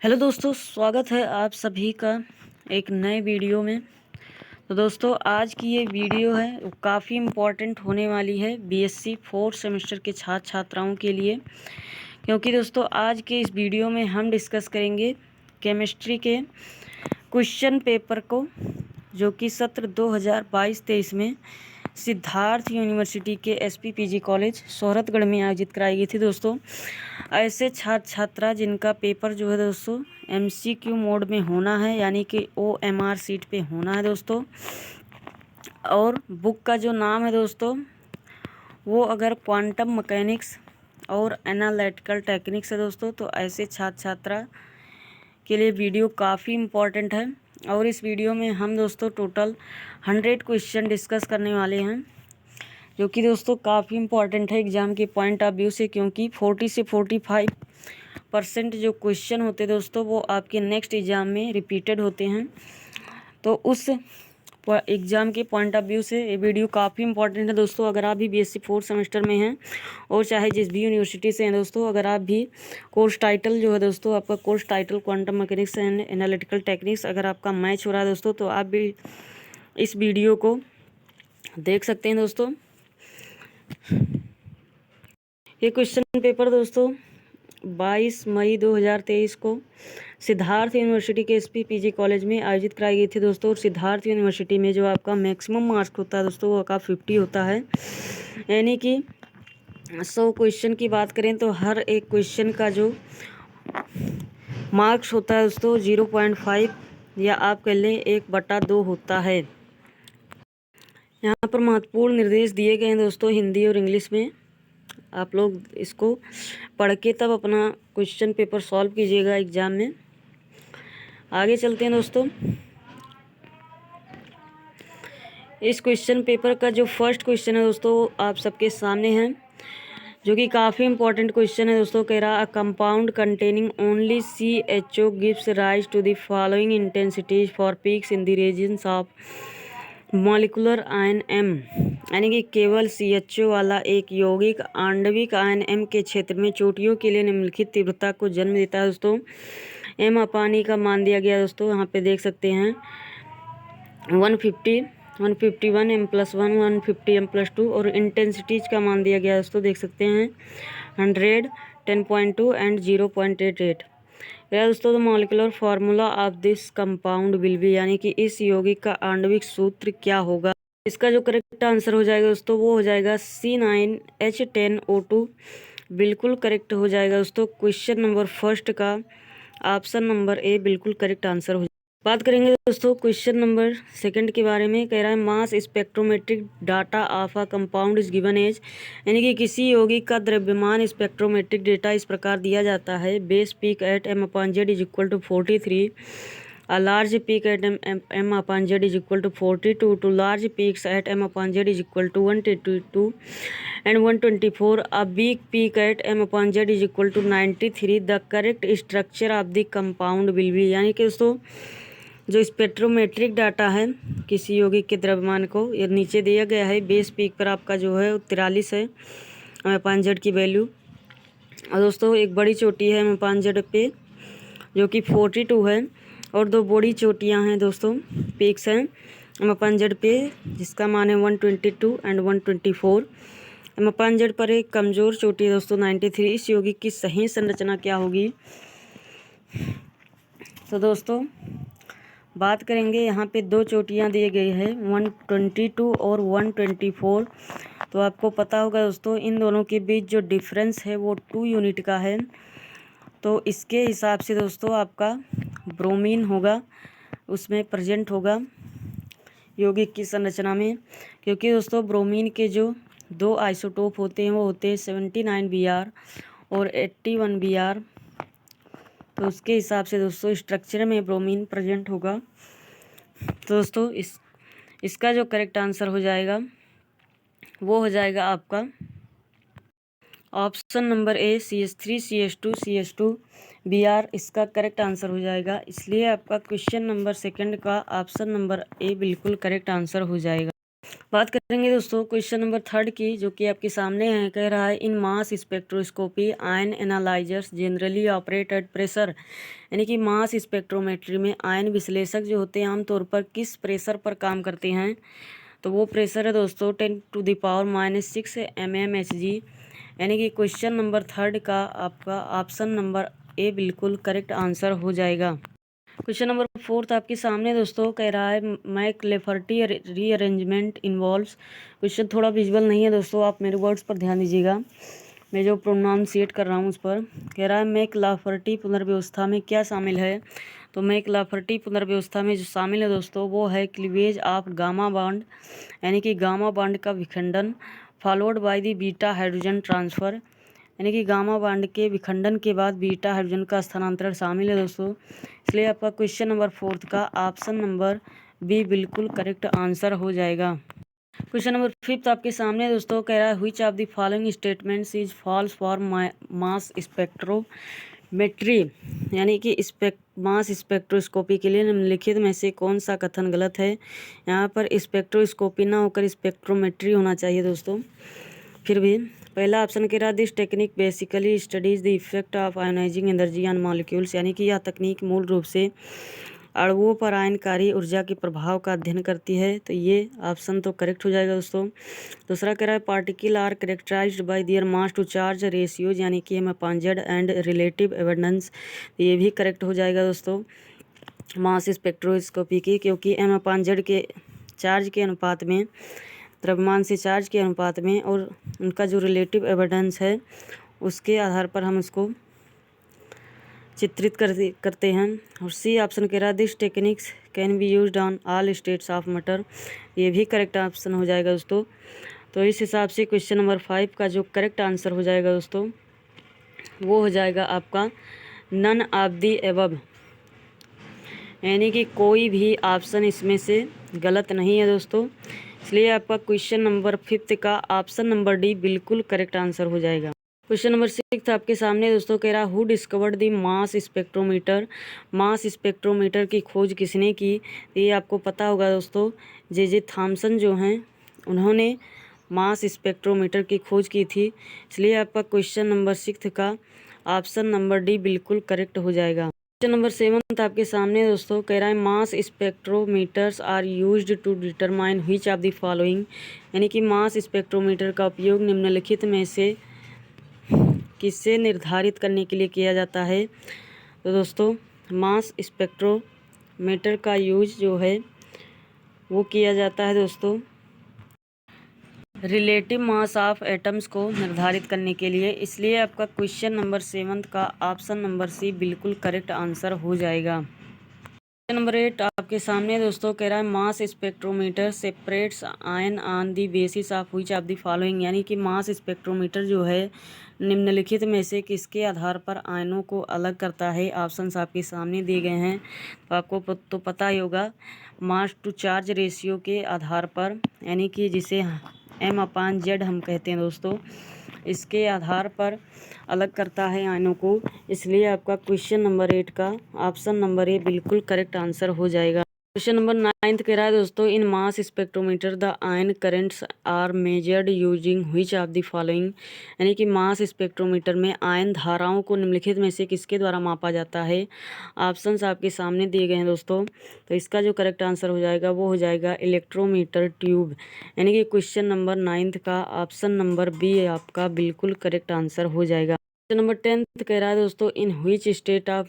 Hello दोस्तों, स्वागत है आप सभी का एक नए वीडियो में। तो दोस्तों, आज की ये वीडियो है वो काफ़ी इम्पोर्टेंट होने वाली है बीएससी फोर्थ सेमेस्टर के छात्र छात्राओं के लिए, क्योंकि दोस्तों आज के इस वीडियो में हम डिस्कस करेंगे केमिस्ट्री के क्वेश्चन पेपर को, जो कि सत्र 2022-23 में सिद्धार्थ यूनिवर्सिटी के एसपीपीजी कॉलेज सोहरतगढ़ में आयोजित कराई गई थी। दोस्तों, ऐसे छात्र छात्रा जिनका पेपर जो है दोस्तों एमसीक्यू मोड में होना है, यानी कि ओएमआर सीट पे होना है दोस्तों, और बुक का जो नाम है दोस्तों वो अगर क्वांटम मैकेनिक्स और एनालिटिकल टेक्निक्स है दोस्तों, तो ऐसे छात्र छात्रा के लिए वीडियो काफ़ी इम्पोर्टेंट है। और इस वीडियो में हम दोस्तों टोटल 100 क्वेश्चन डिस्कस करने वाले हैं, जो कि दोस्तों काफ़ी इम्पोर्टेंट है एग्ज़ाम के पॉइंट ऑफ व्यू से, क्योंकि 40 से 45% जो क्वेश्चन होते हैं दोस्तों वो आपके नेक्स्ट एग्ज़ाम में रिपीटेड होते हैं। तो उस एग्ज़ाम के पॉइंट ऑफ व्यू से ये वीडियो काफ़ी इंपॉर्टेंट है दोस्तों। अगर आप भी बीएससी फोर्थ सेमेस्टर में हैं और चाहे जिस भी यूनिवर्सिटी से हैं दोस्तों, अगर आप भी कोर्स टाइटल जो है दोस्तों आपका course title quantum mechanics and analytical techniques अगर आपका मैच हो रहा है दोस्तों, तो आप भी इस वीडियो को देख सकते हैं दोस्तों। ये क्वेश्चन पेपर दोस्तों 22 मई 2023 को सिद्धार्थ यूनिवर्सिटी के एसपीपीजी कॉलेज में आयोजित कराई गई थी दोस्तों। और सिद्धार्थ यूनिवर्सिटी में जो आपका मैक्सिमम मार्क्स होता है दोस्तों वो आपका 50 होता है, यानी कि 100 क्वेश्चन की बात करें तो हर एक क्वेश्चन का जो मार्क्स होता है दोस्तों 0.5 या आप कह लें 1/2 होता है। यहाँ पर महत्वपूर्ण निर्देश दिए गए हैं दोस्तों हिंदी और इंग्लिश में। आप लोग इसको पढ़ के तब अपना क्वेश्चन पेपर सॉल्व कीजिएगा एग्ज़ाम में। आगे चलते हैं दोस्तों। इस क्वेश्चन पेपर का जो फर्स्ट क्वेश्चन है दोस्तों आप सबके सामने है, जो कि काफ़ी इंपॉर्टेंट क्वेश्चन है दोस्तों। कह रहा a compound containing only CHO gives rise to the following intensities for peaks in the regions of molecular ion M, यानी कि केवल CHO वाला एक यौगिक आणविक आयन M के क्षेत्र में चोटियों के लिए निम्नलिखित तीव्रता को जन्म देता है दोस्तों। M अपानी का मान दिया गया दोस्तों, यहाँ पे देख सकते हैं 150, 151 M+1, 150 M+2, और इंटेंसिटीज का मान दिया गया दोस्तों देख सकते हैं 100, 10.2 एंड 0.88। दोस्तों the molecular formula of this compound will be, यानी कि इस यौगिक का आणविक सूत्र क्या होगा। इसका जो करेक्ट आंसर हो जाएगा दोस्तों वो हो जाएगा C9H10O2, बिल्कुल करेक्ट हो जाएगा दोस्तों। क्वेश्चन नंबर फर्स्ट का ऑप्शन नंबर ए बिल्कुल करेक्ट आंसर हो। बात करेंगे दोस्तों क्वेश्चन नंबर सेकंड के बारे में। कह रहा है mass spectrometric data of a compound is given as, यानी कि किसी यौगिक का द्रव्यमान स्पेक्ट्रोमेट्रिक डेटा इस प्रकार दिया जाता है। Base peak at M/Z is equal to 43, a large peak at M/Z is equal to 42, to large peaks at M/Z is equal to 122 and 124, a big peak at M/Z is equal to 93, the correct structure of the compound will be, यानी कि दोस्तों जो spectrometric data है किसी यौगिक के द्रव्यमान को ये नीचे दिया गया है। बेस पीक पर आपका जो है 43 है M/Z की वैल्यू, और दोस्तों एक बड़ी चोटी है M/Z पे जो कि 42 है, और दो बड़ी चोटियां हैं दोस्तों पीक्स हैं M/Z पे जिसका मान है 122 एंड 124। M/Z पर एक कमज़ोर चोटी है दोस्तों 93। इस यौगिक की सही संरचना क्या होगी। तो दोस्तों बात करेंगे, यहाँ पे दो चोटियाँ दिए गए हैं 122 और 124। तो आपको पता होगा दोस्तों इन दोनों के बीच जो डिफरेंस है वो 2 यूनिट का है। तो इसके हिसाब से दोस्तों आपका ब्रोमीन होगा उसमें प्रेजेंट होगा यौगिक की संरचना में, क्योंकि दोस्तों ब्रोमीन के जो दो आइसोटोप होते हैं वो होते हैं 79 Br और 81 Br। तो उसके हिसाब से दोस्तों स्ट्रक्चर में ब्रोमीन प्रेजेंट होगा। तो दोस्तों इसका जो करेक्ट आंसर हो जाएगा वो हो जाएगा आपका ऑप्शन नंबर ए CH3CH2CH2 Br, इसका करेक्ट आंसर हो जाएगा। इसलिए आपका क्वेश्चन नंबर सेकंड का ऑप्शन नंबर ए बिल्कुल करेक्ट आंसर हो जाएगा। बात करेंगे दोस्तों क्वेश्चन नंबर 3 की, जो कि आपके सामने है। कह रहा है in mass spectroscopy ion analysers generally operate at pressure, यानी कि मास स्पेक्ट्रोमेट्री में आयन विश्लेषक जो होते हैं आमतौर पर किस प्रेशर पर काम करते हैं। तो वो प्रेशर है दोस्तों 10⁻⁻6 mmHg, यानी कि क्वेश्चन नंबर 3 का आपका ऑप्शन नंबर ए बिल्कुल करेक्ट आंसर हो जाएगा। क्वेश्चन नंबर 4 आपके सामने दोस्तों कह रहा है मैक लेफर्टी रीअरेंजमेंट इन्वॉल्व्स। क्वेश्चन थोड़ा विजुअल नहीं है दोस्तों, आप मेरे वर्ड्स पर ध्यान दीजिएगा, मैं जो प्रोनाउंसिएट कर रहा हूँ उस पर। कह रहा है मैक लाफर्टी पुनर्व्यवस्था में क्या शामिल है। तो मैक लाफर्टी पुनर्व्यवस्था में जो शामिल है दोस्तों वो है क्लीवेज ऑफ गामा बॉन्ड, यानी कि गामा बॉन्ड का विखंडन, followed by the beta hydrogen transfer, यानी कि गामा बॉन्ड के विखंडन के बाद बीटा हाइड्रोजन का स्थानांतरण शामिल है दोस्तों। इसलिए आपका क्वेश्चन नंबर 4 का ऑप्शन नंबर बी बिल्कुल करेक्ट आंसर हो जाएगा। क्वेश्चन नंबर 5 आपके सामने दोस्तों कह रहा है which of the following statements is false for mass spectrometry, यानी कि मास स्पेक्ट्रोस्कोपी के लिए निम्नलिखित में से कौन सा कथन गलत है। यहाँ पर स्पेक्ट्रोस्कोपी ना होकर स्पेक्ट्रोमेट्री होना चाहिए दोस्तों। फिर भी पहला ऑप्शन कह रहा है this technique basically studies the effect of ionising energy on molecules, यानी कि यह तकनीक मूल रूप से अणुओं पर आयनकारी ऊर्जा के प्रभाव का अध्ययन करती है। तो ये ऑप्शन तो करेक्ट हो जाएगा दोस्तों। दूसरा कह रहा है particle are characterised by their mass to charge ratios, यानी कि M/Z एंड रिलेटिव एविडेंस, ये भी करेक्ट हो जाएगा दोस्तों मास स्पेक्ट्रोस्कोपी की, क्योंकि M/Z के चार्ज के अनुपात में, द्रव्यमान से चार्ज के अनुपात में, और उनका जो रिलेटिव एविडेंस है उसके आधार पर हम उसको चित्रित करते हैं। और सी ऑप्शन कह रहा है this techniques can be used on all states of matter, ये भी करेक्ट ऑप्शन हो जाएगा दोस्तों। तो इस हिसाब से क्वेश्चन नंबर 5 का जो करेक्ट आंसर हो जाएगा दोस्तों वो हो जाएगा आपका नन ऑफ दी एबव, यानी कि कोई भी ऑप्शन इसमें से गलत नहीं है दोस्तों। इसलिए आपका क्वेश्चन नंबर 5 का ऑप्शन नंबर डी बिल्कुल करेक्ट आंसर हो जाएगा। क्वेश्चन नंबर 6 आपके सामने दोस्तों कह रहा who discovered the mass spectrometer, mass spectrometer की खोज किसने की। ये आपको पता होगा दोस्तों, जे थॉमसन जो हैं उन्होंने मास स्पेक्ट्रोमीटर की खोज की थी। इसलिए आपका क्वेश्चन नंबर 6 का ऑप्शन नंबर डी बिल्कुल करेक्ट हो जाएगा। क्वेश्चन नंबर 7 आपके सामने दोस्तों कह रहा है mass spectrometers are used to determine which of the following, यानी कि मास स्पेक्ट्रोमीटर का उपयोग निम्नलिखित में से किससे निर्धारित करने के लिए किया जाता है। तो दोस्तों मास स्पेक्ट्रोमीटर का यूज जो है वो किया जाता है दोस्तों रिलेटिव मास ऑफ एटम्स को निर्धारित करने के लिए। इसलिए आपका क्वेश्चन नंबर 7 का ऑप्शन नंबर सी बिल्कुल करेक्ट आंसर हो जाएगा। क्वेश्चन नंबर 8 आपके सामने दोस्तों कह रहा है मास spectrometer separates ion on the basis of which of the following, यानी कि मास स्पेक्ट्रोमीटर जो है निम्नलिखित में से किसके आधार पर आयनों को अलग करता है। ऑप्शंस आपके सामने दिए गए हैं, तो आपको तो पता ही होगा मास टू चार्ज रेशियो के आधार पर, यानी कि जिसे M/Z हम कहते हैं दोस्तों, इसके आधार पर अलग करता है आयनों को। इसलिए आपका क्वेश्चन नंबर 8 का ऑप्शन नंबर ए बिल्कुल करेक्ट आंसर हो जाएगा। क्वेश्चन नंबर 9 कह रहा है दोस्तों in mass spectrometer the ion currents are measured using which of the following, यानी कि मास स्पेक्ट्रोमीटर में आयन धाराओं को निम्नलिखित में से किसके द्वारा मापा जाता है। ऑप्शंस आपके सामने दिए गए हैं दोस्तों, तो इसका जो करेक्ट आंसर हो जाएगा वो हो जाएगा इलेक्ट्रोमीटर ट्यूब, यानी कि क्वेश्चन नंबर 9 का ऑप्शन नंबर बी आपका बिल्कुल करेक्ट आंसर हो जाएगा। क्वेश्चन नंबर 10 कह रहा है दोस्तों in which state of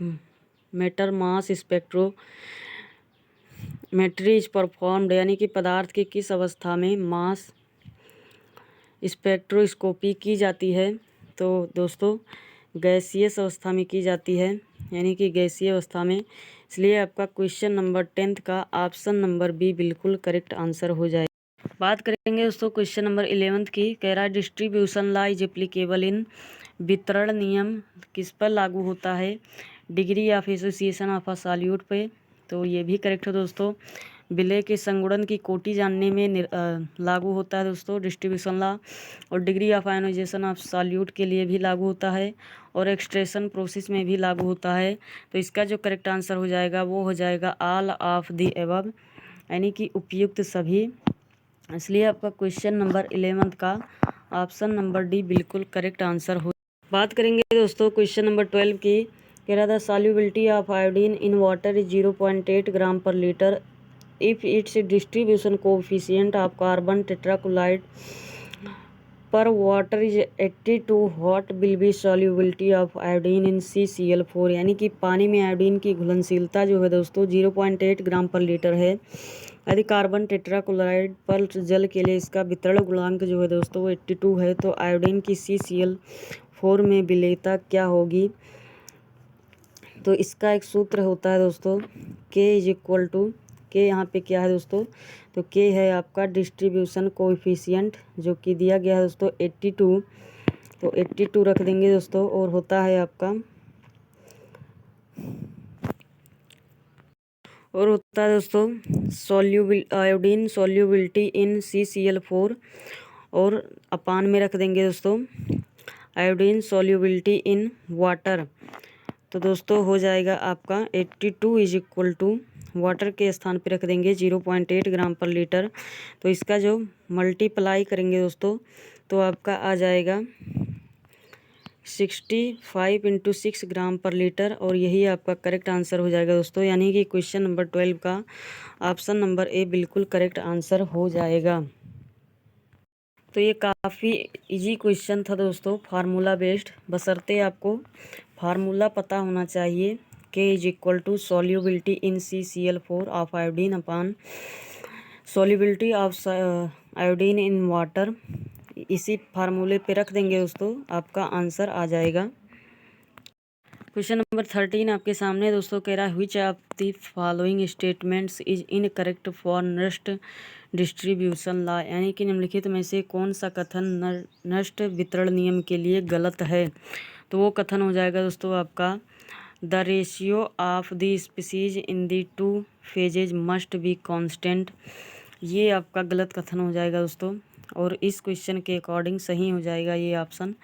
matter mass spectrometry is performed, यानी कि पदार्थ की किस अवस्था में मास स्पेक्ट्रोस्कोपी की जाती है। तो दोस्तों गैसीय अवस्था में की जाती है, यानी कि गैसीय अवस्था में। इसलिए आपका क्वेश्चन नंबर 10 का ऑप्शन नंबर बी बिल्कुल करेक्ट आंसर हो जाएगा। बात करेंगे दोस्तों क्वेश्चन नंबर 11 की। कह रहा है distribution law is applicable in, वितरण नियम किस पर लागू होता है। Degree of association of a solute पे, तो ये भी करेक्ट है दोस्तों। विलय के संगुणन की कोटि जानने में लागू होता है दोस्तों डिस्ट्रीब्यूशन लॉ। और degree of ionisation of solute के लिए भी लागू होता है, और एक्सट्रेक्शन प्रोसेस में भी लागू होता है। तो इसका जो करेक्ट आंसर हो जाएगा वो हो जाएगा ऑल ऑफ द एबव, यानी कि उपयुक्त सभी इसलिए आपका क्वेश्चन नंबर 11 का ऑप्शन नंबर डी बिल्कुल करेक्ट आंसर हो। बात करेंगे दोस्तों क्वेश्चन नंबर 12 की। कह रहा था solubility of iodine in water is 0.8 gram per litre if its distribution coefficient of carbon tetrachloride per water is 82, what will be solubility of iodine in CCl4। यानी कि पानी में आयोडीन की घुलनशीलता जो है दोस्तों 0.8 ग्राम पर लीटर है। यदि कार्बन टेट्राक्लोराइड पर जल के लिए इसका वितरण गुणांक जो है दोस्तों वो 82 है, तो आयोडीन की CCl4 में विलेयता क्या होगी। तो इसका एक सूत्र होता है दोस्तों K इज इक्वल टू के, यहाँ पे क्या है दोस्तों, तो K है आपका डिस्ट्रीब्यूशन कोएफिशिएंट जो कि दिया गया है दोस्तों 82, तो 82 रख देंगे दोस्तों। और होता है आपका दोस्तों आयोडीन सॉल्युबिलिटी इन CCl4 और अपान में रख देंगे दोस्तों आयोडीन सॉल्युबिलिटी इन वाटर। तो दोस्तों हो जाएगा आपका 82 इज इक्वल टू वाटर के स्थान पे रख देंगे 0.8 ग्राम पर लीटर। तो इसका जो मल्टीप्लाई करेंगे दोस्तों तो आपका आ जाएगा 65 × 6 ग्राम पर लीटर, और यही आपका करेक्ट आंसर हो जाएगा दोस्तों। यानी कि क्वेश्चन नंबर 12 का ऑप्शन नंबर ए बिल्कुल करेक्ट आंसर हो जाएगा। तो ये काफ़ी इजी क्वेश्चन था दोस्तों, फार्मूला बेस्ड, बशर्ते आपको फार्मूला पता होना चाहिए। K is equal to solubility in CCl4 of iodine upon solubility of iodine in water. इसी फार्मूले पे रख देंगे दोस्तों, आपका आंसर आ जाएगा। क्वेश्चन नंबर 13 आपके सामने दोस्तों कह रहा है which of the following statements is incorrect for नष्ट डिस्ट्रीब्यूशन लॉ। यानी कि निम्नलिखित में से कौन सा कथन नष्ट वितरण नियम के लिए गलत है। तो वो कथन हो जाएगा दोस्तों आपका the ratio of the species in the 2 phases must be constant. ये आपका गलत कथन हो जाएगा दोस्तों, और इस क्वेश्चन के अकॉर्डिंग सही हो जाएगा ये ऑप्शन।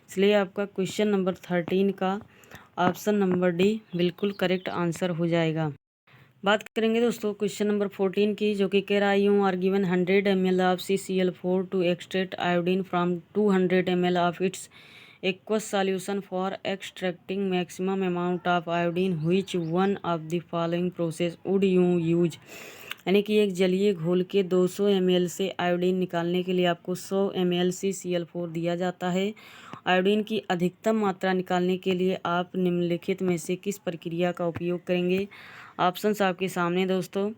इसलिए आपका क्वेश्चन नंबर 13 का ऑप्शन नंबर डी बिल्कुल करेक्ट आंसर हो जाएगा। बात करेंगे दोस्तों क्वेश्चन नंबर 14 की, जो कि कह रहा है you are given 100 ml of CCl4 to extract iodine from 200 ml of its aqueous solution for extracting maximum amount of iodine which one of the following process would you use. यानी कि एक जलीय घोल के 200 ml से iodine निकालने के लिए आपको 100 ml CCl4 दिया जाता है। आयोडीन की अधिकतम मात्रा निकालने के लिए आप निम्नलिखित में से किस प्रक्रिया का उपयोग करेंगे। ऑप्शंस आपके सामने दोस्तों।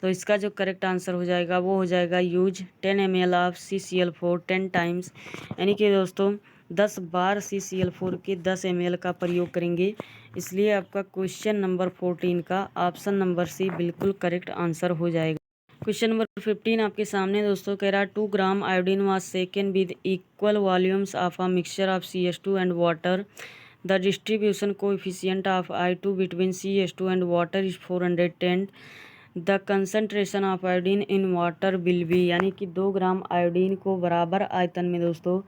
तो इसका जो करेक्ट आंसर हो जाएगा वो हो जाएगा use 10 ml of CCl4 10 times. यानी कि दोस्तों 10 बार CCl4 के 10 ml का प्रयोग करेंगे। इसलिए आपका क्वेश्चन नंबर 14 का ऑप्शन नंबर सी बिल्कुल करेक्ट आंसर हो जाएगा। क्वेश्चन नंबर 15 आपके सामने दोस्तों कह रहा है 2 gram iodine was taken with equal volumes of a mixture of CH2 and water. The distribution coefficient of I2 between CH2 and water is 410। The concentration of iodine in water will be. यानी कि 2 gram iodine को बराबर आयतन में दोस्तों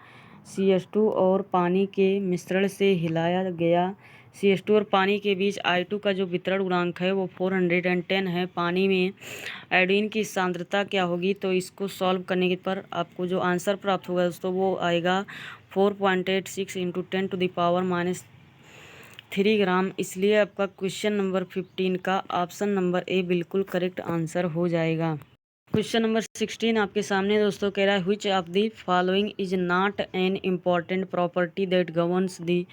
CH2 और पानी के मिश्रण से हिलाया गया। CH2 और पानी के बीच I2 का जो वितरण गुणांक है वो 410 है। पानी में आयोडीन की सांद्रता क्या होगी, तो इसको सॉल्व करने पर आपको जो आंसर प्राप्त होगा दोस्तों वो आएगा 4.86 × 10⁻³ ग्राम। इसलिए आपका क्वेश्चन नंबर 15 का ऑप्शन नंबर ए बिल्कुल करेक्ट आंसर हो जाएगा। क्वेश्चन नंबर 16 आपके सामने दोस्तों कह रहा है which of the following is not an important property that governs the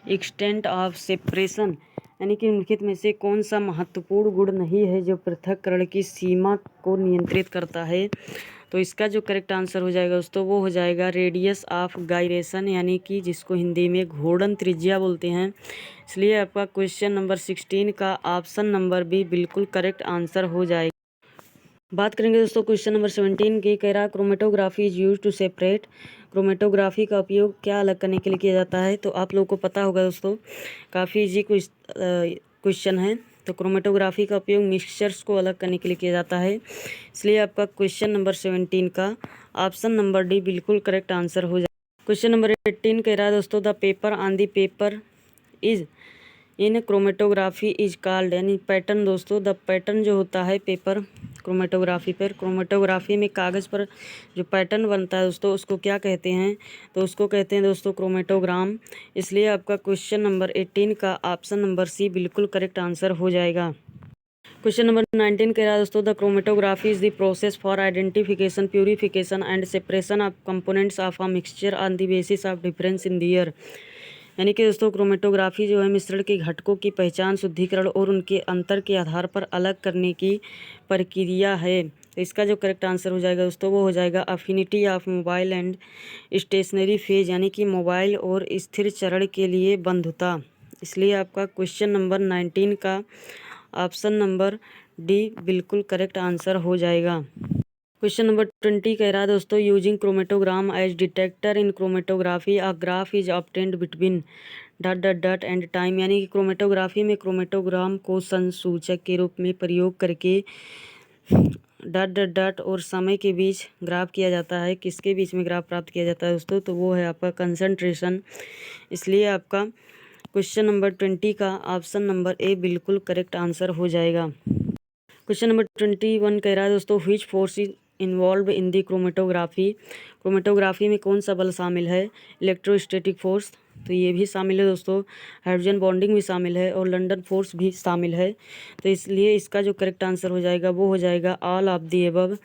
extent of separation. यानी कि निम्नलिखित में से कौन सा महत्वपूर्ण गुण नहीं है जो पृथक्करण की सीमा को नियंत्रित करता है। तो इसका जो करेक्ट आंसर हो जाएगा दोस्तों वो हो जाएगा रेडियस ऑफ गायरेशन, यानी कि जिसको हिंदी में घूर्णन त्रिज्या बोलते हैं। इसलिए आपका क्वेश्चन नंबर 16 का ऑप्शन नंबर बी बिल्कुल करेक्ट आंसर हो जाएगा। बात करेंगे दोस्तों क्वेश्चन नंबर 17 की, कह रहा chromatography is use to separate. Chromatography का उपयोग क्या अलग करने के लिए किया जाता है। तो आप लोगों को पता होगा दोस्तों, काफ़ी इजी क्वेश्चन है। तो क्रोमेटोग्राफी का उपयोग मिक्सचर्स को अलग करने के लिए किया जाता है। इसलिए आपका क्वेश्चन नंबर 17 का ऑप्शन नंबर डी बिल्कुल करेक्ट आंसर हो जाए। क्वेश्चन नंबर 18 कह रहा है दोस्तों the paper on the paper is in chromatography is called. यानी पैटर्न दोस्तों, द पैटर्न जो होता है पेपर क्रोमेटोग्राफी पर। क्रोमेटोग्राफी में कागज़ पर जो पैटर्न बनता है दोस्तों उसको क्या कहते हैं, तो उसको कहते हैं दोस्तों क्रोमेटोग्राम। इसलिए आपका क्वेश्चन नंबर 18 का ऑप्शन नंबर सी बिल्कुल करेक्ट आंसर हो जाएगा। क्वेश्चन नंबर 19 कह रहा है दोस्तों, the chromatography is the process for identification, purification and separation of components of a mixture on the basis of difference in their. यानी कि दोस्तों क्रोमेटोग्राफी जो है मिश्रण के घटकों की पहचान, शुद्धिकरण और उनके अंतर के आधार पर अलग करने की प्रक्रिया है। तो इसका जो करेक्ट आंसर हो जाएगा दोस्तों वो हो जाएगा affinity of mobile and stationary phase, यानी कि मोबाइल और स्थिर चरण के लिए बंधुता। इसलिए आपका क्वेश्चन नंबर 19 का ऑप्शन नंबर डी बिल्कुल करेक्ट आंसर हो जाएगा। क्वेश्चन नंबर 20 कह रहा है दोस्तों, using chromatogram as detector in chromatography a graph is obtained between dot dot dot and time. यानी कि क्रोमेटोग्राफी में क्रोमेटोग्राम को संसूचक के रूप में प्रयोग करके डॉट डॉट डॉट और समय के बीच ग्राफ किया जाता है। किसके बीच में ग्राफ प्राप्त किया जाता है दोस्तों, तो वो है आपका कंसंट्रेशन। इसलिए आपका क्वेश्चन नंबर 20 का ऑप्शन नंबर ए बिल्कुल करेक्ट आंसर हो जाएगा। क्वेश्चन नंबर 21 कह रहा है दोस्तों, which force is involve in the chromatography. Chromatography में कौन सा बल शामिल है, इलेक्ट्रोस्टैटिक फोर्स, तो ये भी शामिल है दोस्तों, हाइड्रोजन बॉन्डिंग भी शामिल है और लंडन फोर्स भी शामिल है। तो इसलिए इसका जो करेक्ट आंसर हो जाएगा वो हो जाएगा ऑल ऑफ दी अबव,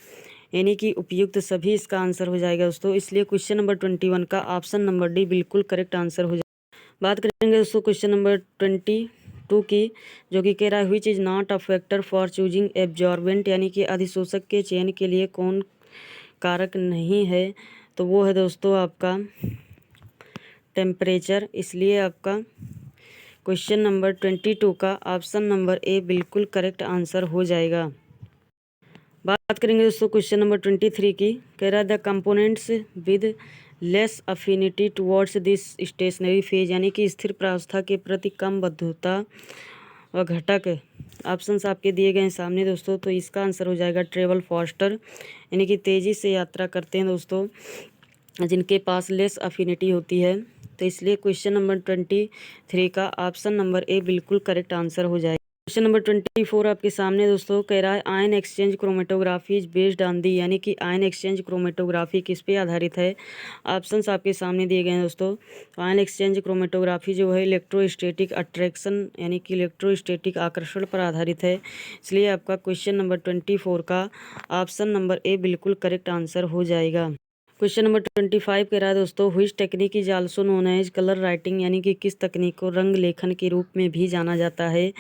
यानी कि उपयुक्त सभी इसका आंसर हो जाएगा दोस्तों। इसलिए क्वेश्चन नंबर 21 का ऑप्शन नंबर डी बिल्कुल करेक्ट आंसर हो जाएगा। बात करेंगे दोस्तों क्वेश्चन नंबर 22 की, जो कि कह रहा है which is not a factor for choosing absorbent, यानी कि अधिशोषक के चयन के लिए कौन कारक नहीं है, तो वो है दोस्तों आपका टेम्परेचर। इसलिए आपका क्वेश्चन नंबर 22 का ऑप्शन नंबर ए बिल्कुल करेक्ट आंसर हो जाएगा। बात करेंगे दोस्तों क्वेश्चन नंबर 23 की, कह रहा है the components with less affinity towards this stationary phase, यानी कि स्थिर प्रावस्था के प्रति कम बद्धता व घटक। ऑप्शंस आपके दिए गए हैं सामने दोस्तों, तो इसका आंसर हो जाएगा ट्रेवल फास्टर, यानी कि तेज़ी से यात्रा करते हैं दोस्तों जिनके पास लेस अफिनिटी होती है। तो इसलिए क्वेश्चन नंबर 23 का ऑप्शन नंबर ए बिल्कुल करेक्ट आंसर हो जाएगा। क्वेश्चन नंबर 24 आपके सामने दोस्तों कह रहा है ion exchange chromatography is based on the, यानी कि आयन एक्सचेंज क्रोमेटोग्राफी किस पे आधारित है। ऑप्शंस आपके सामने दिए गए हैं दोस्तों। तो आयन एक्सचेंज क्रोमेटोग्राफी जो है इलेक्ट्रोस्टैटिक अट्रैक्शन, यानी कि इलेक्ट्रोस्टैटिक आकर्षण पर आधारित है। इसलिए आपका क्वेश्चन नंबर 24 का ऑप्शन नंबर ए बिल्कुल करेक्ट आंसर हो जाएगा। क्वेश्चन नंबर 25 कह रहा है दोस्तों, which technique is also known as colour writing, यानी कि किस तकनीक को रंग लेखन के रूप में भी जाना जाता है,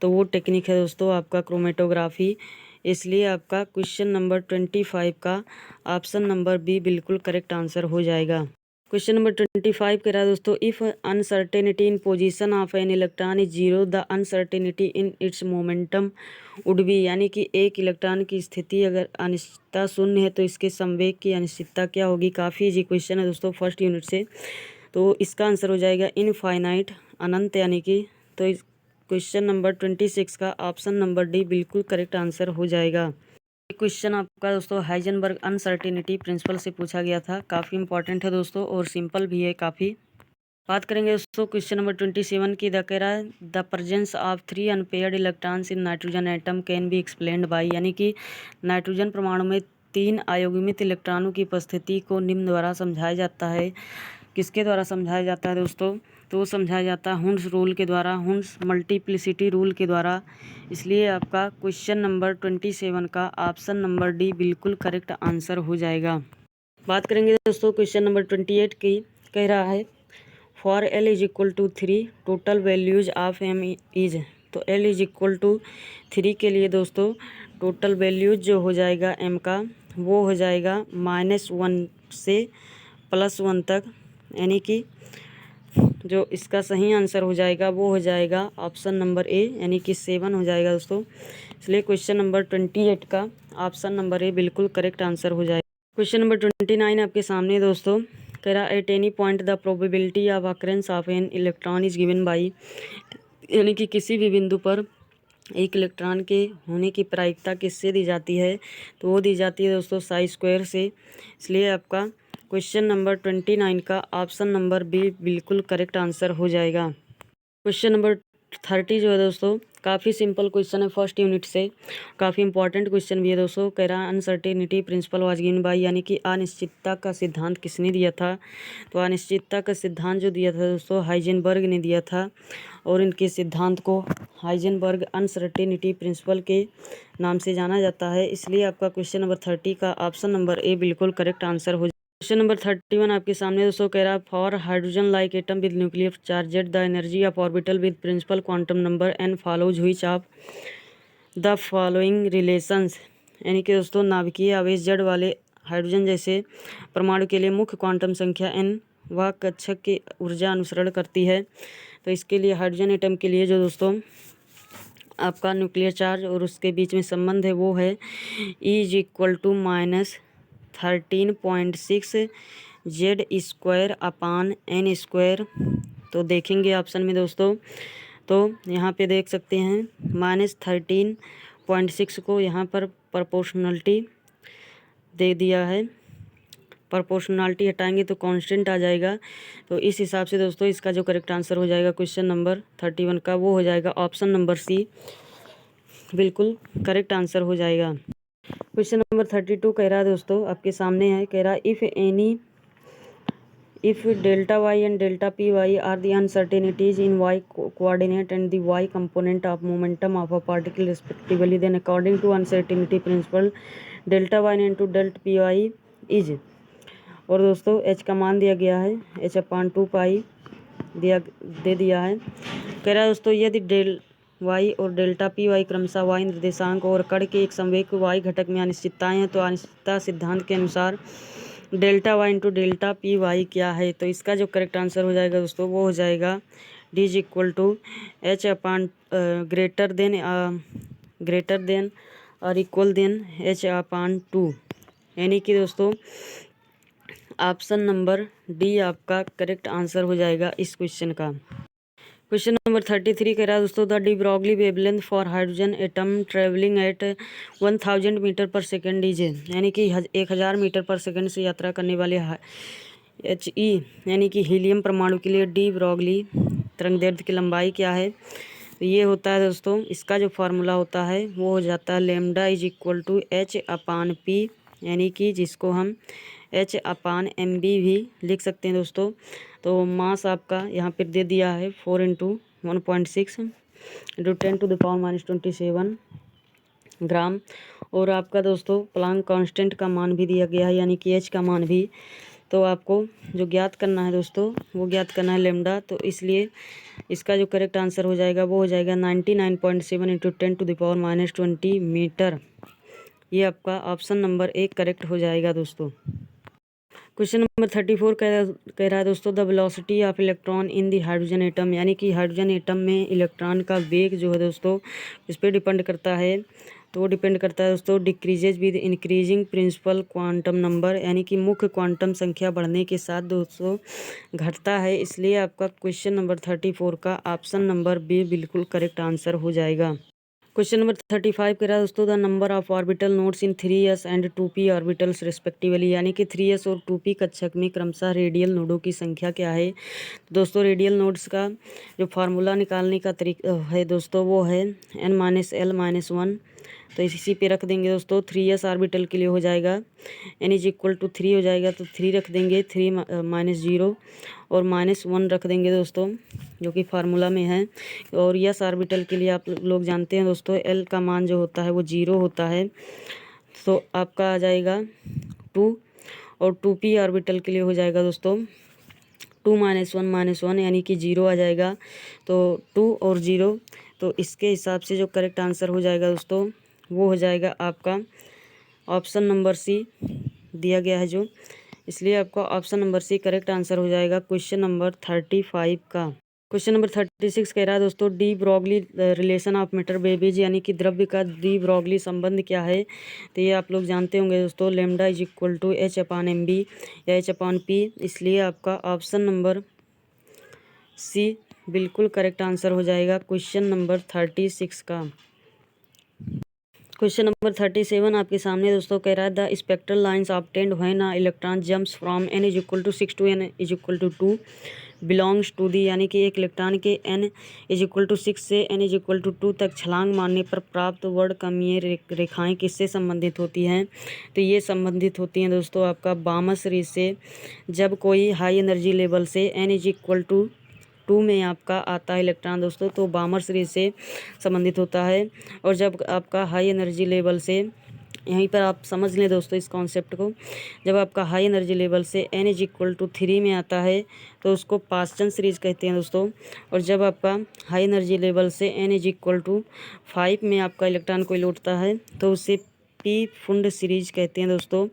तो वो टेक्निक है दोस्तों आपका क्रोमेटोग्राफी। इसलिए आपका क्वेश्चन नंबर 25 का ऑप्शन नंबर बी बिल्कुल करेक्ट आंसर हो जाएगा। क्वेश्चन नंबर 25 कह रहा है दोस्तों, if uncertainty in position of an electron is zero the uncertainty in its momentum would be, यानी कि एक इलेक्ट्रॉन की स्थिति अगर अनिश्चितता शून्य है तो इसके संवेग की अनिश्चितता क्या होगी। काफ़ी इजी क्वेश्चन है दोस्तों फर्स्ट यूनिट से, तो इसका आंसर हो जाएगा इनफाइनाइट, अनंत, यानी कि। तो इस क्वेश्चन नंबर 26 का ऑप्शन नंबर डी बिल्कुल करेक्ट आंसर हो जाएगा। क्वेश्चन आपका दोस्तों हाइजेनबर्ग अनसर्टेनिटी प्रिंसिपल से पूछा गया था, काफ़ी इंपॉर्टेंट है दोस्तों और सिंपल भी है काफ़ी। बात करेंगे दोस्तों क्वेश्चन नंबर 27 की, द कह रहा है the presence of 3 unpaired electrons in nitrogen atom can be explained by, यानी कि नाइट्रोजन परमाणु में 3 अयुग्मित इलेक्ट्रॉनों की उपस्थिति को निम्न द्वारा समझाया जाता है। किसके द्वारा समझाया जाता है दोस्तों, तो वो समझाया जाता है हुंड्स रूल के द्वारा, हुंड्स मल्टीप्लिसिटी रूल के द्वारा। इसलिए आपका क्वेश्चन नंबर 27 का ऑप्शन नंबर डी बिल्कुल करेक्ट आंसर हो जाएगा। बात करेंगे दोस्तों क्वेश्चन नंबर 28 की, कह रहा है for L is equal to 3 total values of M is, तो एल इज इक्वल टू 3 के लिए दोस्तों टोटल वैल्यूज जो हो जाएगा एम का वो हो जाएगा -1 से +1 तक, यानी कि जो इसका सही आंसर हो जाएगा वो हो जाएगा ऑप्शन नंबर ए, यानी कि 7 हो जाएगा दोस्तों। इसलिए क्वेश्चन नंबर 28 का ऑप्शन नंबर ए बिल्कुल करेक्ट आंसर हो जाएगा। क्वेश्चन नंबर 29 आपके सामने दोस्तों कह रहा at any point the probability of occurrence of an electron is given by, यानी कि किसी भी बिंदु पर एक इलेक्ट्रॉन के होने की प्रायिकता किससे दी जाती है, तो वो दी जाती है दोस्तों साई स्क्वायर से। इसलिए आपका क्वेश्चन नंबर 29 का ऑप्शन नंबर बी बिल्कुल करेक्ट आंसर हो जाएगा। क्वेश्चन नंबर 30 जो है दोस्तों काफ़ी सिंपल क्वेश्चन है, फर्स्ट यूनिट से काफ़ी इंपॉर्टेंट क्वेश्चन भी है दोस्तों। कह रहा uncertainty principle was given by, यानी कि अनिश्चितता का सिद्धांत किसने दिया था। तो अनिश्चितता का सिद्धांत जो दिया था दोस्तों हाइजेनबर्ग ने दिया था, और इनके सिद्धांत को हाइजेनबर्ग अनसर्टेनिटी प्रिंसिपल के नाम से जाना जाता है। इसलिए आपका क्वेश्चन नंबर 30 का ऑप्शन नंबर ए बिल्कुल करेक्ट आंसर हो। क्वेश्चन नंबर 31 आपके सामने दोस्तों कह रहा है for hydrogen like atom with nuclear charged the energy of orbital with principal quantum number N follows which of the following relations, यानी कि दोस्तों नाभिकीय आवेश जड़ वाले हाइड्रोजन जैसे परमाणु के लिए मुख्य क्वांटम संख्या एन व कक्षक की ऊर्जा अनुसरण करती है। तो इसके लिए हाइड्रोजन एटम के लिए जो दोस्तों आपका न्यूक्लियर चार्ज और उसके बीच में संबंध है वो है E = -13.6 Z²/n²। तो देखेंगे ऑप्शन में दोस्तों, तो यहाँ पे देख सकते हैं -13.6 को यहाँ पर प्रोपोर्शनलिटी दे दिया है। प्रोपोर्शनलिटी हटाएंगे तो कांस्टेंट आ जाएगा। तो इस हिसाब से दोस्तों इसका जो करेक्ट आंसर हो जाएगा क्वेश्चन नंबर 31 का वो हो जाएगा ऑप्शन नंबर सी, बिल्कुल करेक्ट आंसर हो जाएगा। क्वेश्चन नंबर 32 कह रहा है दोस्तों आपके सामने है, कह रहा if delta Y and delta P Y are the uncertainties in Y coordinate and the Y component of momentum of a particle respectively, then according to uncertainty principle delta Y into delta P Y is. और दोस्तों H का मान दिया गया है H/2π दे दिया है। कह रहा है दोस्तों यदि डेल वाई और डेल्टा पी वाई क्रमशः वाई निर्देशांक और कण के एक संवेग वाई घटक में अनिश्चितताएं हैं, तो अनिश्चितता सिद्धांत के अनुसार delta Y into delta P Y क्या है। तो इसका जो करेक्ट आंसर हो जाएगा दोस्तों वो हो जाएगा D = ग्रेटर देन और इक्वल देन H/2, यानी कि दोस्तों ऑप्शन नंबर डी आपका करेक्ट आंसर हो जाएगा इस क्वेश्चन का। क्वेश्चन नंबर 33 कह रहा है दोस्तों the de Broglie wavelength for hydrogen atom travelling at 1000 metre per second is, यानी कि 1000 मीटर पर सेकेंड से यात्रा करने वाले HE यानी कि हीलियम परमाणु के लिए डी ब्रॉगली तरंगदैर्ध्य की लंबाई क्या है। तो ये होता है दोस्तों, इसका जो फार्मूला होता है वो हो जाता है लैम्डा = H/P, यानी कि जिसको हम H/mb भी लिख सकते हैं दोस्तों। तो मास आपका यहाँ पर दे दिया है 4 × 1.6 × 10⁻⁻27 ग्राम। और आपका दोस्तों प्लांक कांस्टेंट का मान भी दिया गया है, यानी कि H का मान भी। तो आपको जो ज्ञात करना है दोस्तों वो ज्ञात करना है लैम्डा। तो इसलिए इसका जो करेक्ट आंसर हो जाएगा वो हो जाएगा 99.7 × 10⁻⁻20 मीटर। ये आपका ऑप्शन नंबर 1 करेक्ट हो जाएगा दोस्तों। क्वेश्चन नंबर 34 कह रहा है दोस्तों the velocity of electron in the hydrogen atom, यानी कि हाइड्रोजन एटम में इलेक्ट्रॉन का वेग जो है दोस्तों इस पर डिपेंड करता है। तो वो डिपेंड करता है दोस्तों decreases with increasing principal quantum number, यानी कि मुख्य क्वांटम संख्या बढ़ने के साथ दोस्तों घटता है। इसलिए आपका क्वेश्चन नंबर 34 का ऑप्शन नंबर बी बिल्कुल करेक्ट आंसर हो जाएगा। क्वेश्चन नंबर 35 कह रहा है दोस्तों the number of orbital nodes in 3s and 2p orbitals respectively, यानी कि 3s और 2p कक्षक में क्रमशः रेडियल नोडों की संख्या क्या है। दोस्तों रेडियल नोड्स का जो फार्मूला निकालने का तरीका है दोस्तों वो है n-l-1। तो इसी पे रख देंगे दोस्तों 3s ऑर्बिटल के लिए हो जाएगा n = 3 हो जाएगा, तो 3 रख देंगे, 3 - 0 और -1 रख देंगे दोस्तों जो कि फार्मूला में है। और यस ऑर्बिटल के लिए आप लोग जानते हैं दोस्तों एल का मान जो होता है वो 0 होता है। तो आपका आ जाएगा 2। और 2p ऑर्बिटल के लिए हो जाएगा दोस्तों 2 - 1 - 1 यानी कि 0 आ जाएगा। तो 2 और 0, तो इसके हिसाब से जो करेक्ट आंसर हो जाएगा दोस्तों वो हो जाएगा आपका ऑप्शन नंबर सी दिया गया है जो, इसलिए आपका option number C correct answer हो जाएगा क्वेश्चन नंबर 35 का। क्वेश्चन नंबर 36 कह रहा है दोस्तों de Broglie relation of matter babies, यानी कि द्रव्य का डी ब्रॉगली संबंध क्या है। तो ये आप लोग जानते होंगे दोस्तों लैम्डा = H/mb या H/p, इसलिए आपका ऑप्शन नंबर सी बिल्कुल करेक्ट आंसर हो जाएगा क्वेश्चन नंबर 36 का। क्वेश्चन नंबर 37 आपके सामने दोस्तों कह रहा है the spectral lines obtained when a electron jumps from n = 6 to n = 2 belongs to the, यानी कि एक इलेक्ट्रॉन के n=6 से n=2 तक छलांग मारने पर प्राप्त वर्णक्रमीय रेखाएं किससे संबंधित होती हैं? तो ये संबंधित होती हैं दोस्तों आपका बामर सीरीज से। जब कोई हाई एनर्जी लेवल से n=2 में आपका आता है इलेक्ट्रॉन दोस्तों, तो बामर सीरीज से संबंधित होता है। और जब आपका हाई एनर्जी लेवल से, यहीं पर आप समझ लें दोस्तों इस कॉन्सेप्ट को, जब आपका हाई एनर्जी लेवल से n=3 में आता है तो उसको पास्चन सीरीज कहते हैं दोस्तों। और जब आपका हाई एनर्जी लेवल से n=5 में आपका इलेक्ट्रॉन कोई लौटता है तो उसे पी फुंड सीरीज कहते हैं दोस्तों।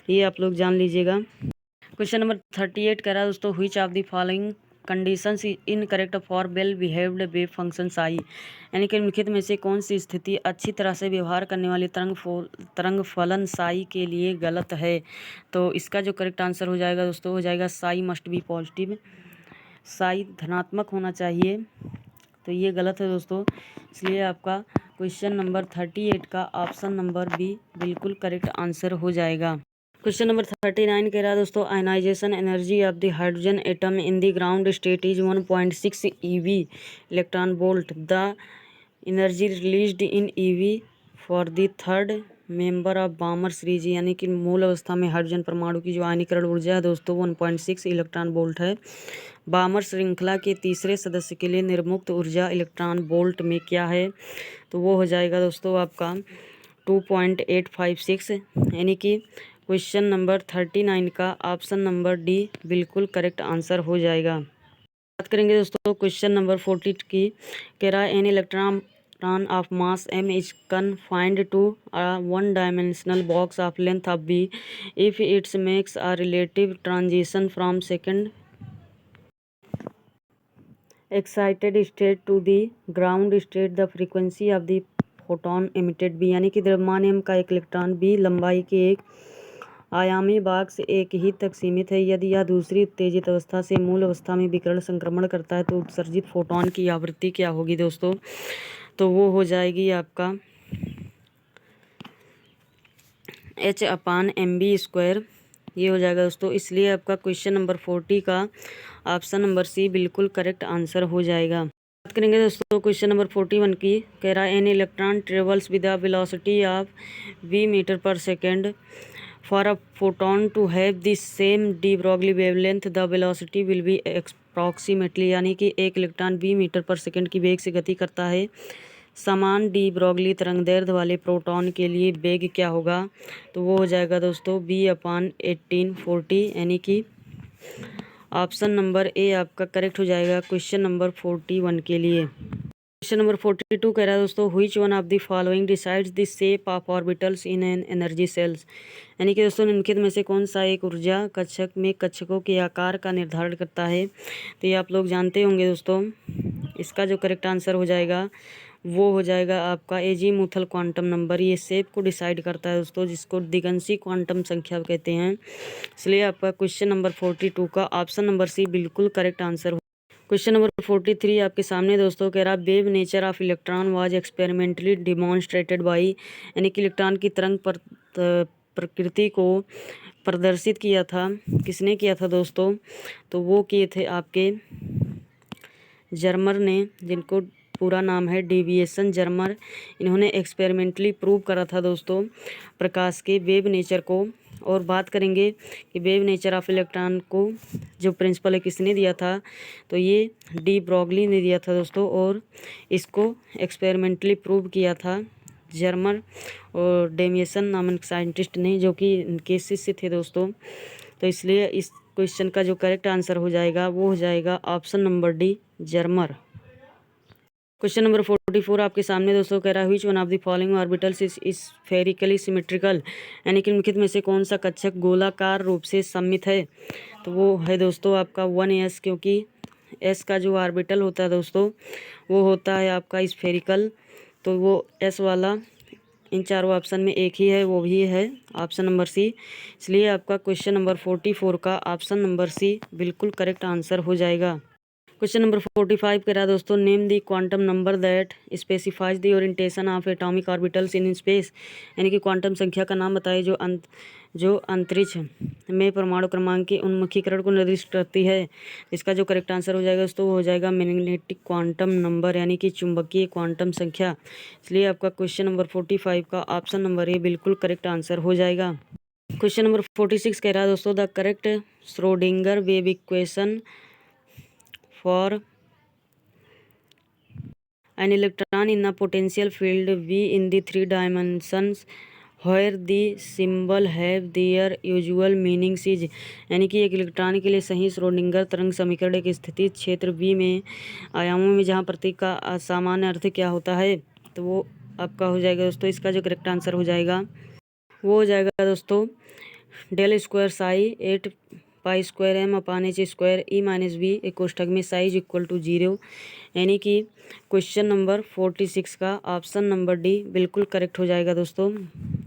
ये आप लोग जान लीजिएगा। क्वेश्चन नंबर 38 कह रहा है दोस्तों, which of the following conditions incorrect for well behaved wave function psi, यानी कि निम्नलिखित में से कौन सी स्थिति अच्छी तरह से व्यवहार करने वाली तरंग फलन साई के लिए गलत है? तो इसका जो करेक्ट आंसर हो जाएगा दोस्तों, हो जाएगा Sai must be positive, Sai धनात्मक होना चाहिए। तो ये गलत है दोस्तों, इसलिए आपका क्वेश्चन नंबर 38 का ऑप्शन नंबर बी बिल्कुल करेक्ट आंसर हो जाएगा। क्वेश्चन नंबर 39 कह रहा है दोस्तों, ionisation energy of the hydrogen atom in the ground state is 1.6 EV electron volt. The energy released in EV for the third member of Balmer series, यानी कि मूल अवस्था में हाइड्रोजन परमाणु की जो आयनीकरण ऊर्जा है दोस्तों 1.6 इलेक्ट्रॉन वोल्ट है। बामर श्रृंखला के तीसरे सदस्य के लिए निर्मुक्त ऊर्जा इलेक्ट्रॉन वोल्ट में क्या है? तो वो हो जाएगा दोस्तों आपका 2.856, यानी कि क्वेश्चन नंबर 39 का ऑप्शन नंबर डी बिल्कुल करेक्ट आंसर हो जाएगा। बात करेंगे दोस्तों क्वेश्चन नंबर 40 की। कह रहा है an electron of mass m is confined to a one dimensional box of length of b if its makes a relative transition from second excited state to the ground state the frequency of the photon emitted b, यानी कि द्रव्यमान m का एक electron b लंबाई के एक आयामी भाग से एक ही तक सीमित है। यदि यह दूसरी उत्तेजित अवस्था से मूल अवस्था में विकिरण संक्रमण करता है तो उत्सर्जित फोटोन की आवृत्ति क्या होगी दोस्तों? तो वो हो जाएगी आपका h/mv²। ये हो जाएगा दोस्तों, इसलिए आपका क्वेश्चन नंबर 40 का ऑप्शन नंबर सी बिल्कुल करेक्ट आंसर हो जाएगा। बात करेंगे दोस्तों क्वेश्चन नंबर 41 की। कह रहा है an electron travels with the velocity of v metre per second for a photon to have the same de Broglie wavelength the velocity will be approximately, यानी कि एक electron v metre per second की वेग से गति करता है। समान डी ब्रॉगली तरंगदैर्ध्य वाले प्रोटॉन के लिए वेग क्या होगा? तो वो हो जाएगा दोस्तों b/1840, यानी कि ऑप्शन नंबर ए आपका करेक्ट हो जाएगा क्वेश्चन नंबर 41 के लिए। क्वेश्चन नंबर 42 कह रहा है दोस्तों, which one of the following decides the shape of orbitals in an energy shells, यानी कि दोस्तों निम्नलिखित में से कौन सा एक ऊर्जा कक्षक में कक्षकों के आकार का निर्धारण करता है? तो ये आप लोग जानते होंगे दोस्तों, इसका जो करेक्ट आंसर हो जाएगा वो हो जाएगा आपका एजीमुथल क्वांटम नंबर। ये शेप को डिसाइड करता है दोस्तों, जिसको दिगंशी क्वांटम संख्या कहते हैं। इसलिए आपका क्वेश्चन नंबर 42 का ऑप्शन नंबर सी बिल्कुल करेक्ट आंसर। क्वेश्चन नंबर 43 आपके सामने दोस्तों कह रहा wave nature of electron was experimentally demonstrated by, यानी कि इलेक्ट्रॉन की तरंग प्रकृति को प्रदर्शित किया था, किसने किया था दोस्तों? तो वो किए थे आपके जर्मर ने, जिनको पूरा नाम है डेविएशन जर्मर। इन्होंने एक्सपेरिमेंटली प्रूव करा था दोस्तों प्रकाश के वेव नेचर को। और बात करेंगे कि वेव नेचर ऑफ इलेक्ट्रॉन को जो प्रिंसिपल है किसने दिया था? तो ये डी ब्रॉगली ने दिया था दोस्तों, और इसको एक्सपेरिमेंटली प्रूव किया था जर्मर और डेविएशन नामक साइंटिस्ट ने, जो कि इनके शिष्य थे दोस्तों। तो इसलिए इस क्वेश्चन का जो करेक्ट आंसर हो जाएगा वो हो जाएगा option number D Germer. Question number 44 आपके सामने दोस्तों कह रहा है which one of the following orbitals is spherically symmetrical, यानी कि निम्नलिखित में से कौन सा कक्षक गोलाकार रूप से सममित है? तो वो है दोस्तों आपका 1s, क्योंकि s का जो ऑर्बिटल होता है दोस्तों वो होता है आपका स्फेरिकल। तो वो s वाला इन चारों ऑप्शन में एक ही है, वो भी है ऑप्शन नंबर सी। इसलिए आपका क्वेश्चन नंबर 44 का ऑप्शन नंबर सी बिल्कुल करेक्ट आंसर हो जाएगा। क्वेश्चन नंबर 45 कह रहा है दोस्तों, name the quantum number that specifies the orientation of atomic orbitals in space, यानी कि क्वांटम संख्या का नाम बताइए जो अंतरिक्ष में परमाणु क्रमांक के उन्मुखीकरण को निर्दिष्ट करती है। इसका जो करेक्ट आंसर हो जाएगा दोस्तों वो हो जाएगा मैग्नेटिक क्वांटम नंबर, यानी कि चुंबकीय क्वांटम संख्या। इसलिए आपका क्वेश्चन नंबर 45 का ऑप्शन नंबर ए बिल्कुल करेक्ट आंसर हो जाएगा। क्वेश्चन नंबर 46 कह रहा है दोस्तों, the correct Schrodinger wave equation for an electron in a potential field V in the 3 dimensions where the symbol have their usual meanings is, यानी कि एक इलेक्ट्रॉन के लिए सही श्रोडिंगर तरंग समीकरण एक स्थिति क्षेत्र V में आयामों में जहाँ प्रतीक का सामान्य अर्थ क्या होता है, तो वो आपका हो जाएगा दोस्तों, इसका जो करेक्ट आंसर हो जाएगा वो हो जाएगा दोस्तों del square psi 8 pi square M upon H square E minus B एक कोष्ठक में साइज इक्वल टू 0, यानी कि क्वेश्चन नंबर 46 का ऑप्शन नंबर डी बिल्कुल करेक्ट हो जाएगा दोस्तों।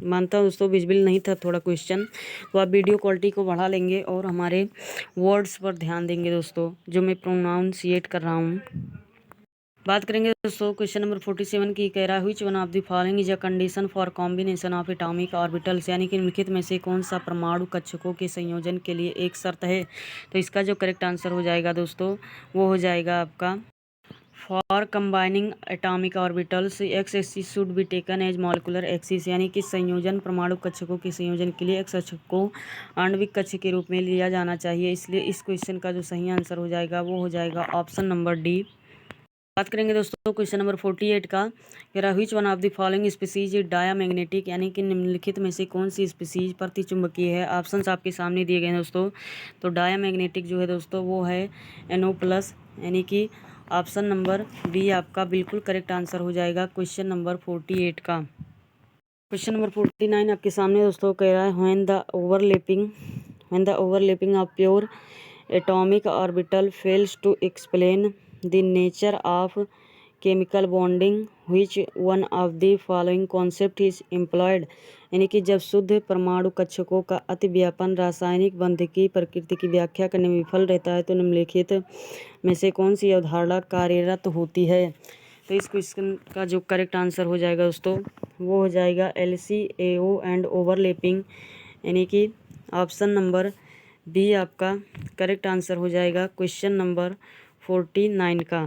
मानता हूँ दोस्तों विजिबल नहीं था थोड़ा क्वेश्चन, तो आप वीडियो क्वालिटी को बढ़ा लेंगे और हमारे वर्ड्स पर ध्यान देंगे दोस्तों जो मैं प्रोनाउंसिएट कर रहा हूँ। बात करेंगे दोस्तों क्वेश्चन नंबर 47 की, कह रहा है which one of the following is a condition for combination of atomic orbitals, यानी कि निम्नलिखित में से कौन सा परमाणु कक्षकों के संयोजन के लिए एक शर्त है। तो इसका जो करेक्ट आंसर हो जाएगा दोस्तों वो हो जाएगा आपका for combining atomic orbitals X axis should be taken as molecular axis, यानी कि संयोजन परमाणु कक्षकों के संयोजन के लिए एक्स अक्ष को आणविक कक्ष के रूप में लिया जाना चाहिए। इसलिए इस क्वेश्चन का जो सही आंसर हो जाएगा वो हो जाएगा ऑप्शन नंबर डी। बात करेंगे दोस्तों क्वेश्चन नंबर 48 का, कह रहा which one of the following species diamagnetic, यानी कि निम्नलिखित में से कौन सी स्पीसीज प्रतिचुंबकीय है। ऑप्शंस आपके सामने दिए गए हैं दोस्तों। तो डायामैग्नेटिक जो है दोस्तों वो है NO+, यानी कि ऑप्शन नंबर बी आपका बिल्कुल करेक्ट आंसर हो जाएगा क्वेश्चन नंबर 48 का। क्वेश्चन नंबर 49 आपके सामने दोस्तों कह रहा है when the overlapping of pure atomic orbital fails to explain the nature of chemical bonding which one of the following concept is employed, यानी कि जब शुद्ध परमाणु कक्षकों का अतिव्यापन रासायनिक बंध की प्रकृति की व्याख्या करने में विफल रहता है तो निम्नलिखित में से कौन सी अवधारणा कार्यरत होती है। तो इस क्वेश्चन का जो करेक्ट आंसर हो जाएगा दोस्तों वो हो जाएगा LCAO एंड ओवरलैपिंग, यानी कि ऑप्शन नंबर बी आपका करेक्ट आंसर हो जाएगा क्वेश्चन नंबर 49 का।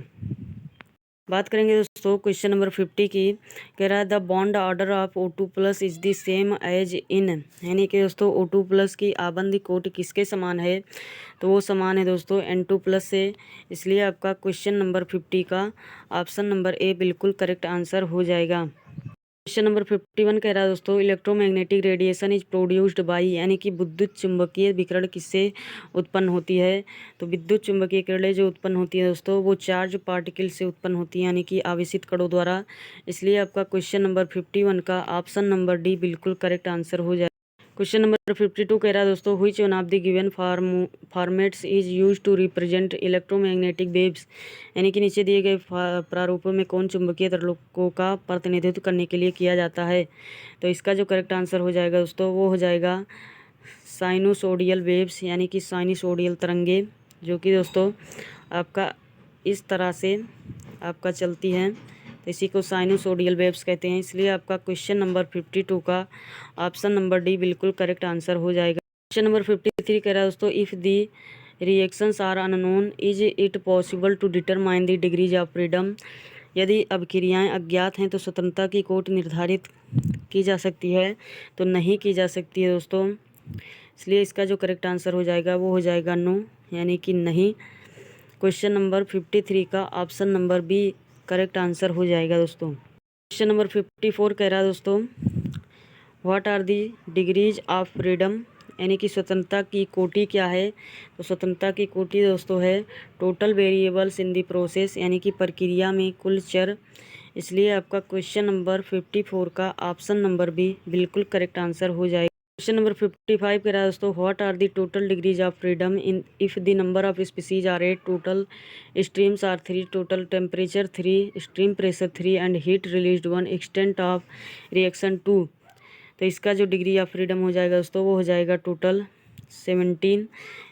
बात करेंगे दोस्तों क्वेश्चन नंबर 50 की, कह रहा है the bond order of O2+ is the same as in, यानी कि दोस्तों O2+ की आबंध कोट किसके समान है, तो वो समान है दोस्तों N2+ से। इसलिए आपका क्वेश्चन नंबर 50 का ऑप्शन नंबर ए बिल्कुल करेक्ट आंसर हो जाएगा। क्वेश्चन नंबर 51 कह रहा है दोस्तों electromagnetic radiation is produced by, यानी कि विद्युत चुंबकीय विकिरण किससे उत्पन्न होती है। तो विद्युत चुंबकीय किरणें जो उत्पन्न होती है दोस्तों वो चार्ज पार्टिकल से उत्पन्न होती है, यानी कि आवेशित कणों द्वारा। इसलिए आपका क्वेश्चन नंबर 51 का ऑप्शन नंबर डी बिल्कुल करेक्ट आंसर हो जाए। क्वेश्चन नंबर 52 कह रहा है दोस्तों which one of the given formats is used to represent electromagnetic waves, यानी कि नीचे दिए गए प्रारूपों में कौन चुंबकीय तरंगों का प्रतिनिधित्व करने के लिए किया जाता है। तो इसका जो करेक्ट आंसर हो जाएगा दोस्तों वो हो जाएगा साइनोसोडियल वेव्स, यानी कि साइनोसोडियल तरंगे, जो कि दोस्तों आपका इस तरह से आपका चलती हैं, तो इसी को साइनोसोडियल वेव्स कहते हैं। इसलिए आपका क्वेश्चन नंबर 52 का ऑप्शन नंबर डी बिल्कुल करेक्ट आंसर हो जाएगा। क्वेश्चन नंबर 53 कह रहा है दोस्तों if the reactions are unknown is it possible to determine the degrees of freedom, यदि अभिक्रियाएं अज्ञात हैं तो स्वतंत्रता की कोट निर्धारित की जा सकती है, तो नहीं की जा सकती है दोस्तों। इसलिए इसका जो करेक्ट आंसर हो जाएगा वो हो जाएगा नो, यानी कि नहीं। क्वेश्चन नंबर 53 का option number B correct answer हो जाएगा दोस्तों। क्वेश्चन नंबर 54 कह रहा है दोस्तों what are the degrees of freedom, यानी कि स्वतंत्रता की कोटि क्या है। तो स्वतंत्रता की कोटि दोस्तों है total variables in the process, यानी कि प्रक्रिया में कुल चर। इसलिए आपका क्वेश्चन नंबर 54 का ऑप्शन नंबर बी बिल्कुल करेक्ट आंसर हो जाएगा। क्वेश्चन नंबर 55 कह रहा है दोस्तों what are the total degrees of freedom in if the number of species are 8, total streams are 3, total temperature 3, stream pressure 3 and heat released 1, extent of reaction 2। तो इसका जो degree of freedom हो जाएगा दोस्तों वो हो जाएगा टोटल 17,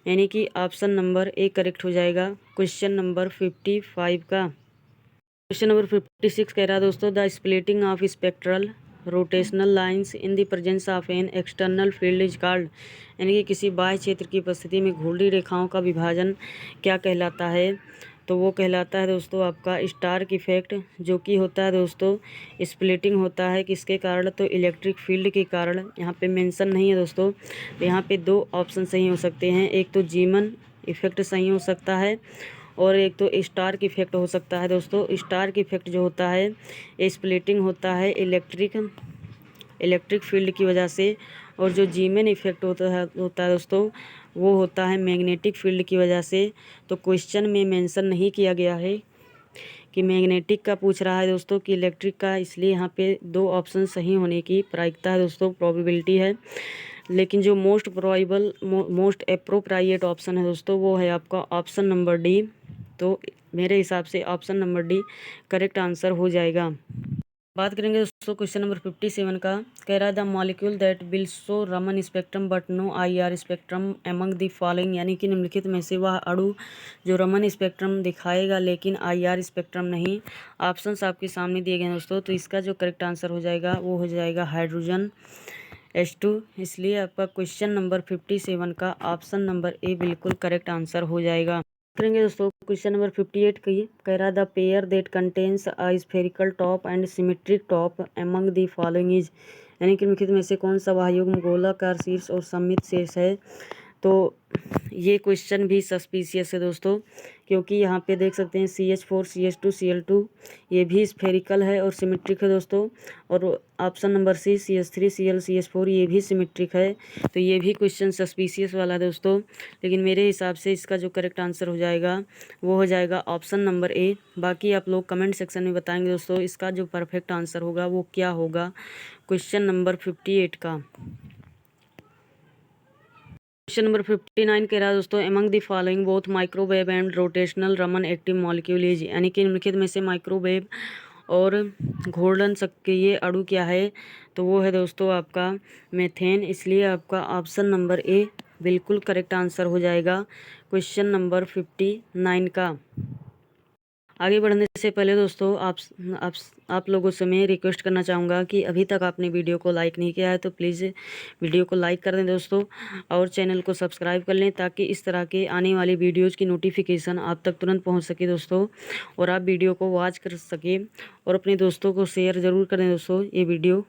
यानी कि ऑप्शन नंबर ए करेक्ट हो जाएगा क्वेश्चन नंबर 55 का। क्वेश्चन नंबर 56 कह रहा है दोस्तों, the splitting of spectral rotational lines in the presence of an external field is called, यानी कि किसी बाह्य क्षेत्र की उपस्थिति में घूर्णी रेखाओं का विभाजन क्या कहलाता है। तो वो कहलाता है दोस्तों आपका स्टार्क इफेक्ट, जो कि होता है दोस्तों स्प्लिटिंग होता है किसके कारण, तो इलेक्ट्रिक फील्ड के कारण। यहाँ पे मेंशन नहीं है दोस्तों, तो यहाँ पे दो ऑप्शन सही हो सकते हैं, एक तो जीमन इफेक्ट सही हो सकता है और एक तो स्टार्क इफेक्ट हो सकता है दोस्तों। स्टार्क इफेक्ट जो होता है ये स्प्लिटिंग होता है इलेक्ट्रिक फील्ड की वजह से, और जो जीमेन इफेक्ट होता है दोस्तों वो होता है मैग्नेटिक फील्ड की वजह से। तो क्वेश्चन में मेंशन नहीं किया गया है कि मैग्नेटिक का पूछ रहा है दोस्तों कि इलेक्ट्रिक का, इसलिए यहाँ पे दो ऑप्शन सही होने की प्रायिकता है दोस्तों, प्रोबेबिलिटी है। लेकिन जो मोस्ट अप्रोप्रिएट ऑप्शन है दोस्तों वो है आपका ऑप्शन नंबर डी। तो मेरे हिसाब से option number D correct answer हो जाएगा। बात करेंगे दोस्तों क्वेश्चन नंबर 57 का। कह रहा है the molecule that will show Raman spectrum but no IR spectrum among the following, यानी कि निम्नलिखित में से वह अणु जो रमन स्पेक्ट्रम दिखाएगा लेकिन आईआर स्पेक्ट्रम नहीं। ऑप्शंस आपके सामने दिए गए हैं दोस्तों, तो इसका जो करेक्ट आंसर हो जाएगा वो हो जाएगा हाइड्रोजन H2। इसलिए आपका क्वेश्चन नंबर 57 का ऑप्शन नंबर ए बिल्कुल करेक्ट आंसर हो जाएगा। करेंगे दोस्तों क्वेश्चन नंबर 58 का। ये कह रहा the pair that contains a spherical top and symmetric top among the following is, यानी कि निम्नलिखित में से कौन सा वायुयुग्म गोलाकार शीर्ष और सममित शीर्ष है। तो ये क्वेश्चन भी सस्पिशियस है दोस्तों, क्योंकि यहाँ पे देख सकते हैं CH4 CH2 Cl2 ये भी स्फेरिकल है और सिमेट्रिक है दोस्तों, और ऑप्शन नंबर सी CH3 Cl CH4 ये भी सिमेट्रिक है। तो ये भी क्वेश्चन सस्पिशियस वाला है दोस्तों, लेकिन मेरे हिसाब से इसका जो करेक्ट आंसर हो जाएगा वो हो जाएगा ऑप्शन नंबर ए। बाकी आप लोग कमेंट सेक्शन में बताएंगे दोस्तों इसका जो परफेक्ट आंसर होगा वो क्या होगा क्वेश्चन नंबर 58 का। क्वेश्चन नंबर 59 कह रहा है दोस्तों, among the following both microwave and rotational Raman active molecule is, यानी कि निम्नलिखित में से माइक्रोवेव और घूर्णन सक्रिय अणु क्या है। तो वो है दोस्तों आपका मेथेन। इसलिए आपका ऑप्शन नंबर ए बिल्कुल करेक्ट आंसर हो जाएगा क्वेश्चन नंबर 59 का। आगे बढ़ने से पहले दोस्तों आप लोगों से मैं रिक्वेस्ट करना चाहूँगा कि अभी तक आपने वीडियो को लाइक नहीं किया है तो प्लीज़ वीडियो को लाइक कर दें दोस्तों, और चैनल को सब्सक्राइब कर लें ताकि इस तरह के आने वाली वीडियोज़ की नोटिफिकेशन आप तक तुरंत पहुँच सके दोस्तों, और आप वीडियो को वॉच कर सकें और अपने दोस्तों को शेयर ज़रूर करें दोस्तों ये वीडियो।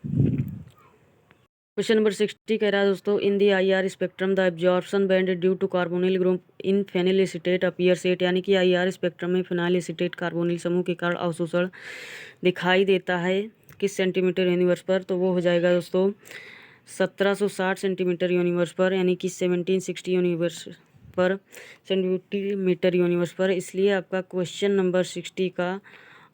क्वेश्चन नंबर 60 कह रहा है दोस्तों, in the IR spectrum the absorption band due to carbonyl group in phenyl acetate appears at, यानी कि आईआर स्पेक्ट्रम में फिनाइल एसीटेट कार्बोनिल समूह के कारण अवशोषण दिखाई देता है किस सेंटीमीटर यूनिवर्स पर। तो वो हो जाएगा दोस्तों 1760 सेंटीमीटर यूनिवर्स पर, यानी कि 1760 यूनिवर्स पर सेंटीमीटर यूनिवर्स पर। इसलिए आपका क्वेश्चन नंबर 60 का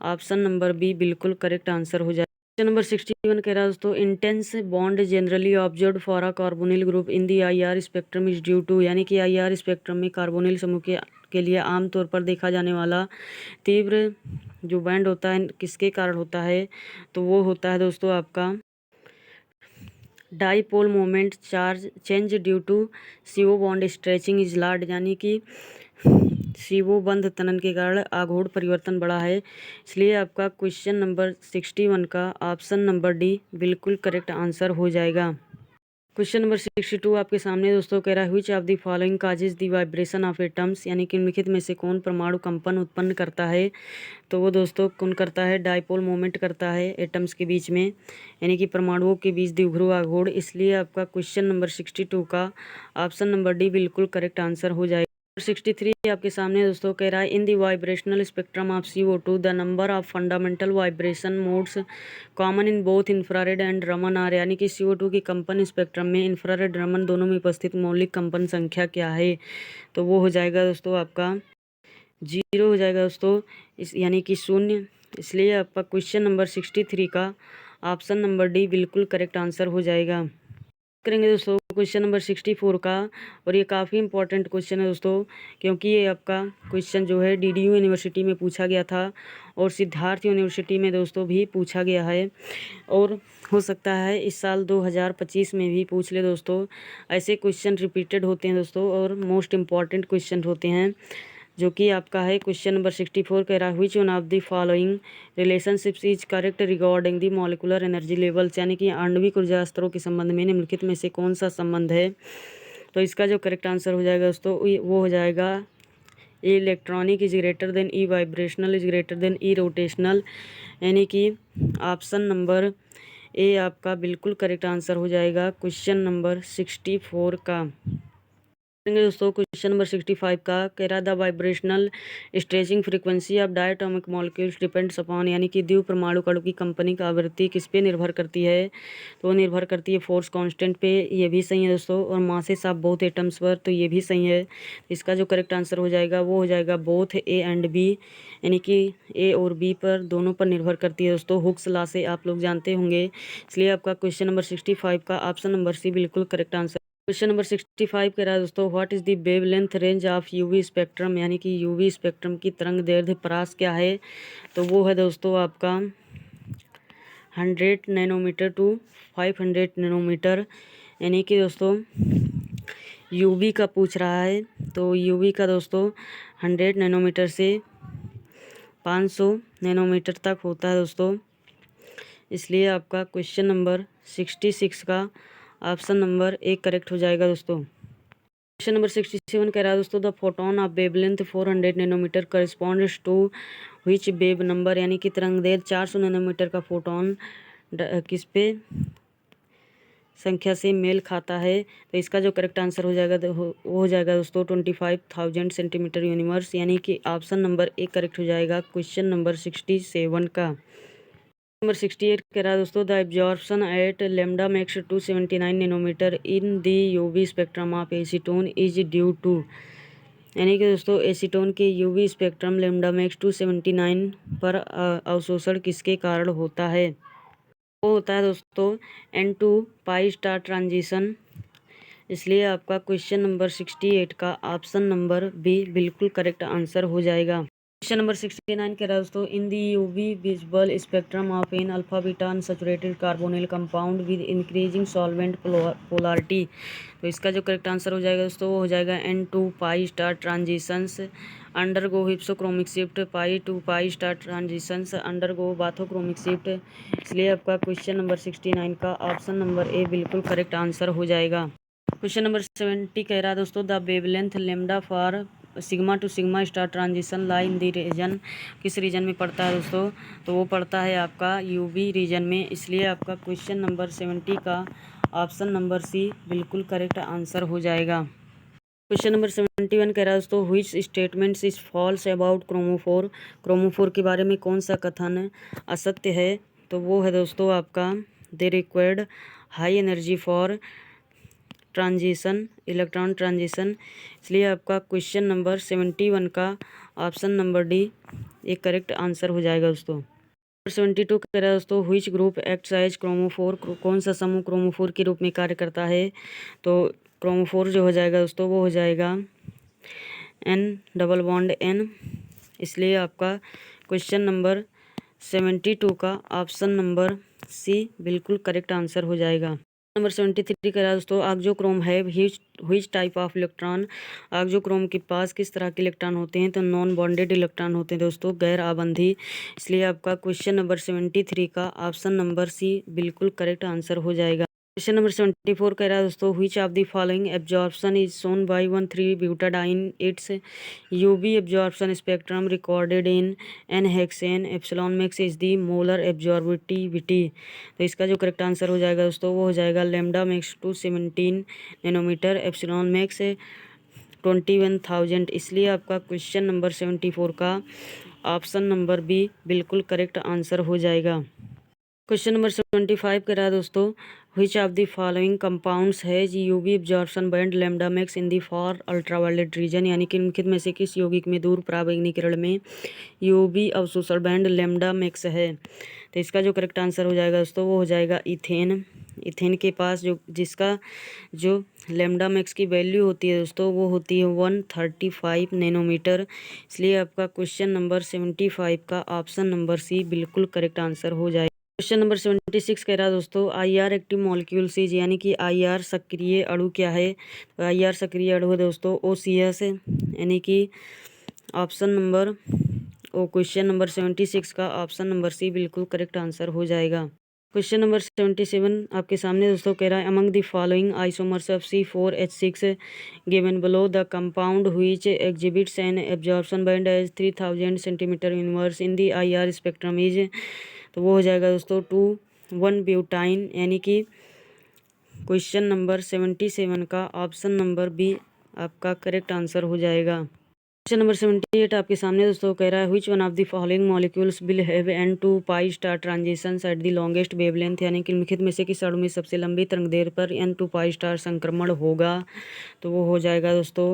ऑप्शन नंबर बी बिल्कुल करेक्ट आंसर हो जाएगा। क्वेश्चन नंबर 61 कह रहा है दोस्तों, intense bond generally observed for a carbonyl group in the IR spectrum is due to, यानी कि आईआर स्पेक्ट्रम में कार्बोनिल समूह के लिए आमतौर पर देखा जाने वाला तीव्र जो बैंड होता है किसके कारण होता है। तो वो होता है दोस्तों आपका dipole moment charge change due to CO bond stretching is large, यानी कि CO बंध तनन के कारण आघूर्ण परिवर्तन बढ़ा है। इसलिए आपका क्वेश्चन नंबर 61 का ऑप्शन नंबर डी बिल्कुल करेक्ट आंसर हो जाएगा। क्वेश्चन नंबर 62 आपके सामने दोस्तों कह रहा है which of the following causes the vibration of atoms, यानी कि निम्नलिखित में से कौन परमाणु कंपन उत्पन्न करता है। तो वो दोस्तों कौन करता है, डाईपोल मोमेंट करता है एटम्स के बीच में, यानी कि परमाणुओं के बीच द्विध्रुव आघूर्ण। इसलिए आपका क्वेश्चन नंबर 62 का ऑप्शन नंबर डी बिल्कुल करेक्ट आंसर हो जाएगा। 63 आपके सामने दोस्तों कह रहा है in the vibrational spectrum of CO2 the number of fundamental vibration modes common in both infrared and Raman are, यानी कि CO2 की कंपन स्पेक्ट्रम में इंफ्रारेड रमन दोनों में उपस्थित मौलिक कंपन संख्या क्या है। तो वो हो जाएगा दोस्तों आपका 0 हो जाएगा दोस्तों, यानी कि 0। इसलिए आपका क्वेश्चन नंबर 63 का ऑप्शन नंबर डी बिल्कुल करेक्ट आंसर हो जाएगा। करेंगे दोस्तों क्वेश्चन नंबर 64 का, और ये काफ़ी इंपॉर्टेंट क्वेश्चन है दोस्तों, क्योंकि ये आपका क्वेश्चन जो है DDU यूनिवर्सिटी में पूछा गया था और सिद्धार्थ यूनिवर्सिटी में दोस्तों भी पूछा गया है, और हो सकता है इस साल 2025 में भी पूछ ले दोस्तों। ऐसे क्वेश्चन रिपीटेड होते हैं दोस्तों और मोस्ट इम्पॉर्टेंट क्वेश्चन होते हैं, जो कि आपका है क्वेश्चन नंबर 64 कह रहा है which one of the following relationships is correct regarding the molecular energy levels, यानी कि आणविक ऊर्जा स्तरों के संबंध में निम्नलिखित में से कौन सा संबंध है। तो इसका जो करेक्ट आंसर हो जाएगा दोस्तों वो हो जाएगा E electronic is greater than E vibrational is greater than E rotational, यानी कि ऑप्शन नंबर ए आपका बिल्कुल करेक्ट आंसर हो जाएगा क्वेश्चन नंबर 64 का। दोस्तों क्वेश्चन नंबर 65 का कह रहा the vibrational stretching frequency of diatomic molecules depends upon, यानी कि द्विव परमाणु कणों की कंपनी का आवृत्ति किस पे निर्भर करती है। तो निर्भर करती है फोर्स कांस्टेंट पे, ये भी सही है दोस्तों, और मासेस ऑफ बोथ एटम्स पर, तो ये भी सही है। इसका जो करेक्ट आंसर हो जाएगा वो हो जाएगा बोथ ए एंड बी, यानी कि ए और बी पर दोनों पर निर्भर करती है दोस्तों। हुक्स लॉ से आप लोग जानते होंगे, इसलिए आपका क्वेश्चन नंबर 65 का ऑप्शन नंबर सी बिल्कुल करेक्ट आंसर। क्वेश्चन नंबर 65 कह रहा है दोस्तों what is the wavelength range of UV spectrum, यानी कि यूवी स्पेक्ट्रम की तरंग दैर्ध्य परास क्या है। तो वो है दोस्तों आपका 100 नैनोमीटर टू 500 नैनोमीटर, यानी कि दोस्तों यूवी का पूछ रहा है। तो यूवी का दोस्तों 100 नैनोमीटर से 500 नैनोमीटर तक होता है दोस्तों, इसलिए आपका क्वेश्चन नंबर 66 का ऑप्शन नंबर ए करेक्ट हो जाएगा दोस्तों। क्वेश्चन नंबर 67 कह रहा है दोस्तों the photon of wavelength 400 nanometre corresponds to which wave number, यानी कि तरंगदैर्घ्य 400 नैनोमीटर का फोटोन किस पे संख्या से मेल खाता है। तो इसका जो करेक्ट आंसर हो जाएगा वो हो जाएगा दोस्तों 25,000 सेंटीमीटर यूनिवर्स, यानी कि ऑप्शन नंबर ए करेक्ट हो जाएगा क्वेश्चन नंबर 67 का। नंबर 68 कह रहा है दोस्तों the absorption at lambda max 279 nanometre in the UV spectrum of acetone is due to, यानी कि दोस्तों एसीटोन के यूवी स्पेक्ट्रम लेमडा मैक्स 279 पर अवशोषण किसके कारण होता है। वो होता है दोस्तों N2 पाई स्टार ट्रांजिशन, इसलिए आपका क्वेश्चन नंबर 68 का ऑप्शन नंबर बी बिल्कुल करेक्ट आंसर हो जाएगा। क्वेश्चन नंबर 69 कह रहा है दोस्तों in the UV visible spectrum of an alpha beta unsaturated carbonyl compound with increasing solvent polarity. तो इसका जो करेक्ट आंसर हो जाएगा दोस्तों वो हो जाएगा N2 pi star transitions undergo hypsochromic shift, pi to pi star transitions undergo bathochromic shift, इसलिए आपका क्वेश्चन नंबर 69 का ऑप्शन नंबर ए बिल्कुल करेक्ट आंसर हो जाएगा। क्वेश्चन नंबर 70 कह रहा है दोस्तों the wavelength lambda for sigma to sigma star transition lie in the region, किस रीजन में पड़ता है दोस्तों। तो वो पड़ता है आपका यूवी रीजन में, इसलिए आपका क्वेश्चन नंबर 70 का ऑप्शन नंबर सी बिल्कुल करेक्ट आंसर हो जाएगा। क्वेश्चन नंबर 71 कह रहा है दोस्तों which statements is false about chromophore, chromophore के बारे में कौन सा कथन असत्य है। तो वो है दोस्तों आपका they required high energy for transition electron transition, इसलिए आपका क्वेश्चन नंबर 71 का ऑप्शन नंबर डी एक करेक्ट आंसर हो जाएगा दोस्तों। 72 कह रहा है दोस्तों which group acts as chromophore, कौन सा समूह क्रोमोफोर के रूप में कार्य करता है। तो क्रोमोफोर जो हो जाएगा दोस्तों वो हो जाएगा N डबल बॉन्ड N, इसलिए आपका क्वेश्चन नंबर 72 का ऑप्शन नंबर सी बिल्कुल करेक्ट आंसर हो जाएगा। नंबर 73 कह रहा है दोस्तों आक्जोक्रोम है व्हिच टाइप ऑफ इलेक्ट्रॉन, आक्जोक्रोम के पास किस तरह के इलेक्ट्रॉन होते हैं। तो नॉन बॉन्डेड इलेक्ट्रॉन होते हैं दोस्तों, गैर आबंधी, इसलिए आपका क्वेश्चन नंबर 73 का ऑप्शन नंबर सी बिल्कुल करेक्ट आंसर हो जाएगा। क्वेश्चन नंबर 74 कह रहा है दोस्तों which of the following absorption is shown by 1,3 butadiene it's UV absorption spectrum recorded in an hexane epsilon max is the molar एब्जॉर्बिटिविटी। तो इसका जो करेक्ट आंसर हो जाएगा दोस्तों वो हो जाएगा lambda max 217 nanometre epsilon max 21,000, इसलिए आपका क्वेश्चन नंबर 74 का ऑप्शन नंबर बी बिल्कुल करेक्ट आंसर हो जाएगा। क्वेश्चन नंबर 75 कह रहा है दोस्तों which of the following compounds है UV absorption band lambda max in the far ultraviolet region, यानी कि निम्नलिखित में से किस यौगिक में दूर पराबैंगनी किरण में यूवी अवशोषण बैंड लेमडा मैक्स है। तो इसका जो करेक्ट आंसर हो जाएगा दोस्तों वो हो जाएगा इथेन, इथेन के पास जिसका जो लैम्डा मैक्स की वैल्यू होती है दोस्तों वो होती है 135 नैनोमीटर। इसलिए आपका क्वेश्चन नंबर 75 का ऑप्शन नंबर सी बिल्कुल करेक्ट आंसर हो जाएगा। क्वेश्चन नंबर 76 कह रहा है दोस्तों IR एक्टिव मॉलिक्यूल्स इज, यानी कि IR सक्रिय अणु क्या है। तो IR सक्रिय अणु है दोस्तों OCS है, यानी कि ऑप्शन नंबर क्वेश्चन नंबर 76 का ऑप्शन नंबर सी बिल्कुल करेक्ट आंसर हो जाएगा। क्वेश्चन नंबर 77 आपके सामने दोस्तों कह रहा है among the following isomers of C4H6 given below the compound which exhibits an absorption band as 3000 centimetre inverse in the IR spectrum is. तो वो हो जाएगा दोस्तों 2,1 ब्यूटाइन, यानी कि क्वेश्चन नंबर 77 का ऑप्शन नंबर बी आपका करेक्ट आंसर हो जाएगा। क्वेश्चन नंबर 78 आपके सामने दोस्तों कह रहा है which one of the following molecules will have N2π star transitions at the longest wavelength, यानी कि निम्नलिखित में से किस अणु में सबसे लंबी तरंगदैर्घ्य पर N2π स्टार संक्रमण होगा। तो वो हो जाएगा दोस्तों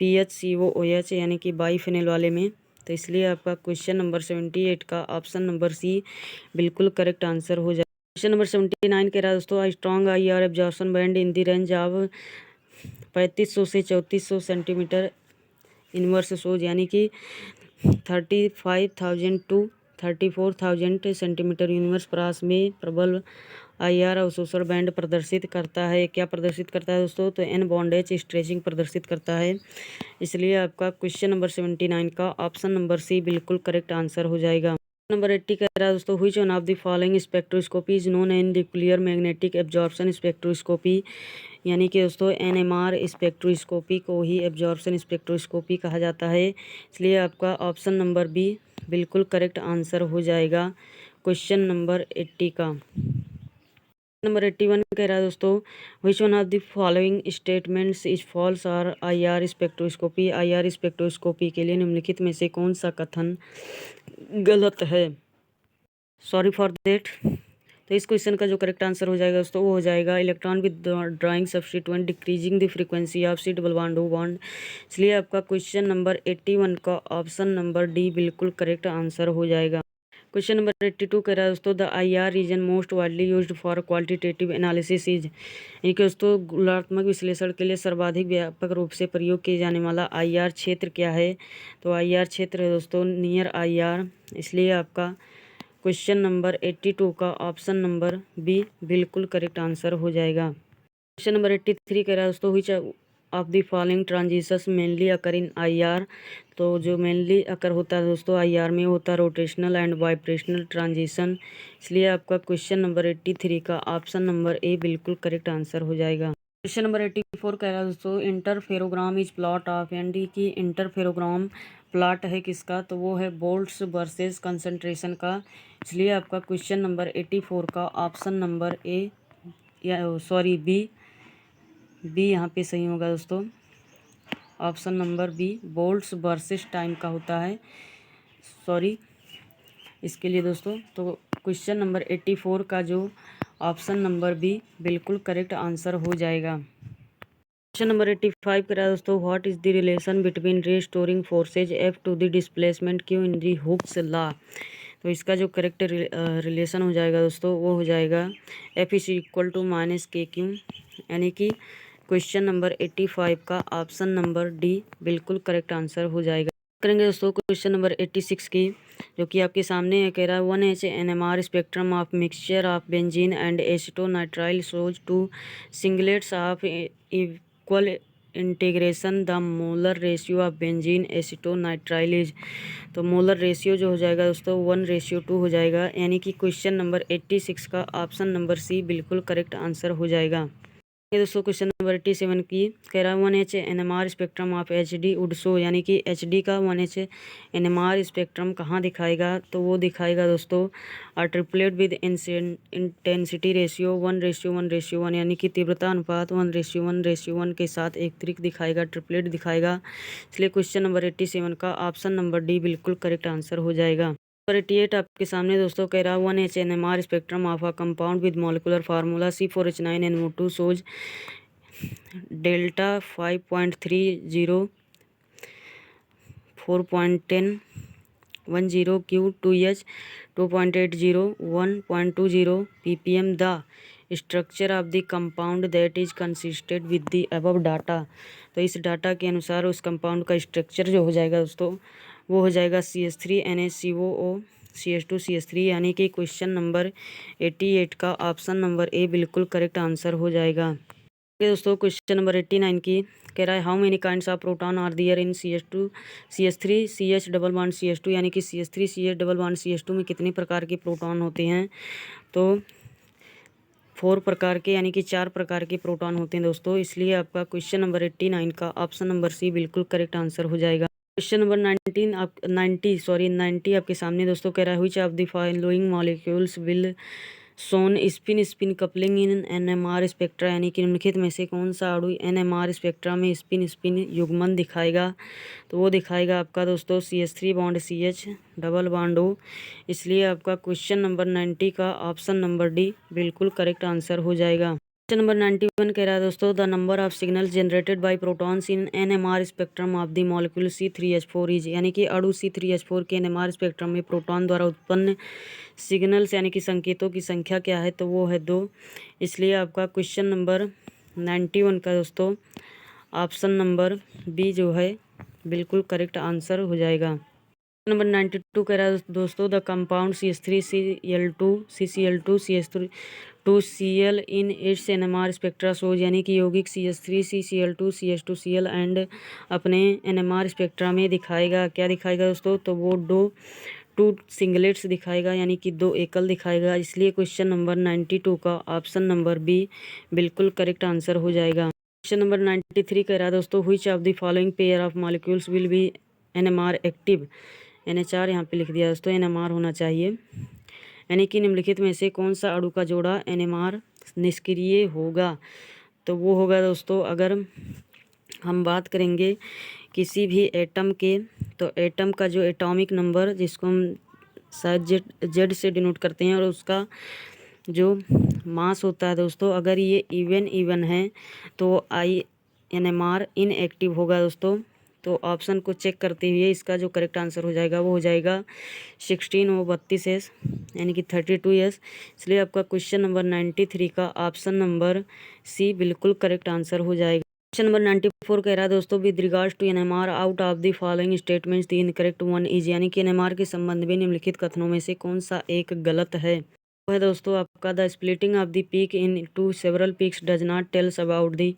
PHCOOH, यानी कि बाईफेनिल वाले में। तो इसलिए आपका क्वेश्चन नंबर 78 का ऑप्शन नंबर सी बिल्कुल करेक्ट आंसर हो जाएगा। क्वेश्चन नंबर 79 कह रहा है दोस्तों strong IR absorption band in the range of 3500 से 3400 सेंटीमीटर इनवर्स सोज, यानी कि 35,000 टू 34,000 सेंटीमीटर यूनिवर्स प्रास में प्रबल IR अवशोषण बैंड प्रदर्शित करता है। क्या प्रदर्शित करता है दोस्तों। तो N बॉन्डेज स्ट्रेचिंग प्रदर्शित करता है। इसलिए आपका क्वेश्चन नंबर 79 का ऑप्शन नंबर सी बिल्कुल करेक्ट आंसर हो जाएगा। नंबर 80 कह रहा है दोस्तों which one of the following spectroscopy is known in nuclear magnetic absorption spectroscopy, यानी कि दोस्तों NMR स्पेक्ट्रोस्कोपी को ही एब्जॉर्प्शन स्पेक्ट्रोस्कोपी कहा जाता है। इसलिए आपका ऑप्शन नंबर बी बिल्कुल करेक्ट आंसर हो जाएगा क्वेश्चन नंबर 80 का। नंबर 81 कह रहा है दोस्तों which one of the following statements is false are IR spectroscopy. IR spectroscopy के लिए निम्नलिखित में से कौन सा कथन गलत है। Sorry for that. तो इस क्वेश्चन का जो करेक्ट आंसर हो जाएगा दोस्तों वो हो जाएगा electron withdrawing substituent decreasing the frequency of C double bond O bond. इसलिए आपका क्वेश्चन नंबर 81 का ऑप्शन नंबर डी बिल्कुल करेक्ट आंसर हो जाएगा। क्वेश्चन नंबर 82 कह रहा है दोस्तों the IR region most widely used for qualitative analysis is, यानी कि दोस्तों गुणात्मक विश्लेषण के लिए सर्वाधिक व्यापक रूप से प्रयोग किए जाने वाला IR क्षेत्र क्या है। तो IR क्षेत्र है दोस्तों नियर IR। इसलिए आपका क्वेश्चन नंबर 82 का ऑप्शन नंबर बी बिल्कुल करेक्ट आंसर हो जाएगा। क्वेश्चन नंबर 83 कह रहा है दोस्तों which of the following transitions mainly occur in IR। तो जो मेनली अकर होता है दोस्तों IR में होता है रोटेशनल एंड वाइब्रेशनल ट्रांजिशन। इसलिए आपका क्वेश्चन नंबर 83 का ऑप्शन नंबर ए बिल्कुल करेक्ट आंसर हो जाएगा। क्वेश्चन नंबर 84 कह रहा है दोस्तों इंटरफेरोग्राम इज प्लॉट ऑफ, यानी कि इंटरफेरोग्राम प्लॉट है किसका। तो वो है बोल्ट्स वर्सेस कंसंट्रेशन का। इसलिए आपका क्वेश्चन नंबर 84 का ऑप्शन नंबर ए या सॉरी बी यहाँ पे सही होगा दोस्तों। Option number B volts versus time का होता है। सॉरी इसके लिए दोस्तों। तो क्वेश्चन नंबर 84 का जो ऑप्शन नंबर बी बिल्कुल करेक्ट आंसर हो जाएगा। क्वेश्चन नंबर 85 करा दोस्तों what is the relation between restoring forces F to the displacement Q in the Hooke's law. तो इसका जो करेक्ट रिलेशन हो जाएगा दोस्तों वो हो जाएगा F is equal to -KQ, यानी कि क्वेश्चन नंबर 85 का ऑप्शन नंबर डी बिल्कुल करेक्ट आंसर हो जाएगा। करेंगे दोस्तों क्वेश्चन नंबर 86 की, जो कि आपके सामने है। कह रहा है 1H NMR spectrum of mixture of benzene and acetonitrile shows two singlets of equal integration the molar ratio of benzene acetonitrile is. तो मोलर रेशियो जो हो जाएगा दोस्तों 1:2 हो जाएगा, यानी कि क्वेश्चन नंबर 86 का ऑप्शन नंबर सी बिल्कुल करेक्ट आंसर हो जाएगा। ये दोस्तों क्वेश्चन नंबर 87 की कह रहा है 1H NMR spectrum of HD would show, यानी कि HD का 1H NMR स्पेक्ट्रम कहाँ दिखाएगा। तो वो दिखाएगा दोस्तों ट्रिपलेट विद इंटेंसिटी रेशियो 1:1:1, यानी कि तीव्रता अनुपात 1:1:1 के साथ एक त्रिक दिखाएगा, ट्रिपलेट दिखाएगा। इसलिए क्वेश्चन नंबर 87 का ऑप्शन नंबर डी बिल्कुल करेक्ट आंसर हो जाएगा। नंबर 88 आपके सामने दोस्तों कह रहा है 1H NMR spectrum of a compound with molecular formula C4H9NO2 shows delta 5.30 4.10 10 Q 2H 2.80 1.20 ppm the structure of the compound that is consisted with the above data. तो इस डाटा के अनुसार उस कंपाउंड का स्ट्रक्चर जो हो जाएगा दोस्तों वो हो जाएगा CH3NaCOO CH2CH3, यानी कि क्वेश्चन नंबर 88 का ऑप्शन नंबर ए बिल्कुल करेक्ट आंसर हो जाएगा। दोस्तों क्वेश्चन नंबर 89 की कह रहा है how many kinds of proton are there in CH3 CH double bond CH2, यानी कि CH3 CH double bond CH2 में कितने प्रकार के प्रोटॉन होते हैं। तो 4 प्रकार के, यानी कि 4 प्रकार के प्रोटॉन होते हैं दोस्तों। इसलिए आपका क्वेश्चन नंबर 89 का ऑप्शन नंबर सी बिल्कुल करेक्ट आंसर हो जाएगा। क्वेश्चन नंबर 90 आपके सामने दोस्तों कह रहा है which of the following molecules will show spin spin coupling in NMR spectra, यानी कि निम्नलिखित में से कौन सा अणु NMR स्पेक्ट्रा में स्पिन स्पिन युग्मन दिखाएगा। तो वो दिखाएगा आपका दोस्तों CH3 bond CH double bond O। इसलिए आपका क्वेश्चन नंबर 90 का ऑप्शन नंबर डी बिल्कुल करेक्ट आंसर हो जाएगा। क्वेश्चन नंबर 91 कह रहा है दोस्तों the number of signals generated bye protons in NMR spectrum of the molecule C3H4 is, यानी कि अणु C3H4 के NMR स्पेक्ट्रम में प्रोटॉन द्वारा उत्पन्न सिग्नल्स यानी कि संकेतों की संख्या क्या है। तो वो है 2। इसलिए आपका क्वेश्चन नंबर 91 का दोस्तों ऑप्शन नंबर बी जो है बिल्कुल करेक्ट आंसर हो जाएगा। नंबर 92 कह रहा है दोस्तों the compound CH3Cl2 CCl2 CH2Cl in its NMR spectra shows, यानी कि यौगिक CH3 CCl2 CH2Cl एंड अपने NMR स्पेक्ट्रा में दिखाएगा, क्या दिखाएगा दोस्तों। तो वो 2 सिंगलेट्स दिखाएगा, यानी कि 2 एकल दिखाएगा। इसलिए क्वेश्चन नंबर 92 का ऑप्शन नंबर बी बिल्कुल करेक्ट आंसर हो जाएगा। क्वेश्चन नंबर 93 कह रहा है दोस्तों which of the following pair of molecules will be NMR active. NHR यहाँ पे लिख दिया दोस्तों, NMR होना चाहिए, यानी कि निम्नलिखित में से कौन सा अणु का जोड़ा NMR निष्क्रिय होगा। तो वो होगा दोस्तों, अगर हम बात करेंगे किसी भी एटम के, तो एटम का जो एटॉमिक नंबर जिसको हम शायद जेड से डिनोट करते हैं और उसका जो मास होता है दोस्तों, अगर ये इवन है तो NMR इनएक्टिव होगा दोस्तों। तो ऑप्शन को चेक करते हुए इसका जो करेक्ट आंसर हो जाएगा वो हो जाएगा 16 और 32S, यानी कि 32S। इसलिए आपका क्वेश्चन नंबर 93 का ऑप्शन नंबर सी बिल्कुल करेक्ट आंसर हो जाएगा। क्वेश्चन नंबर 94 कह रहा है दोस्तों with regards to NMR out of the following statements the incorrect one is, यानी कि NMR के संबंध में निम्नलिखित कथनों में से कौन सा एक गलत है। वो है दोस्तों आपका the splitting of the peak into several peaks does not tells about the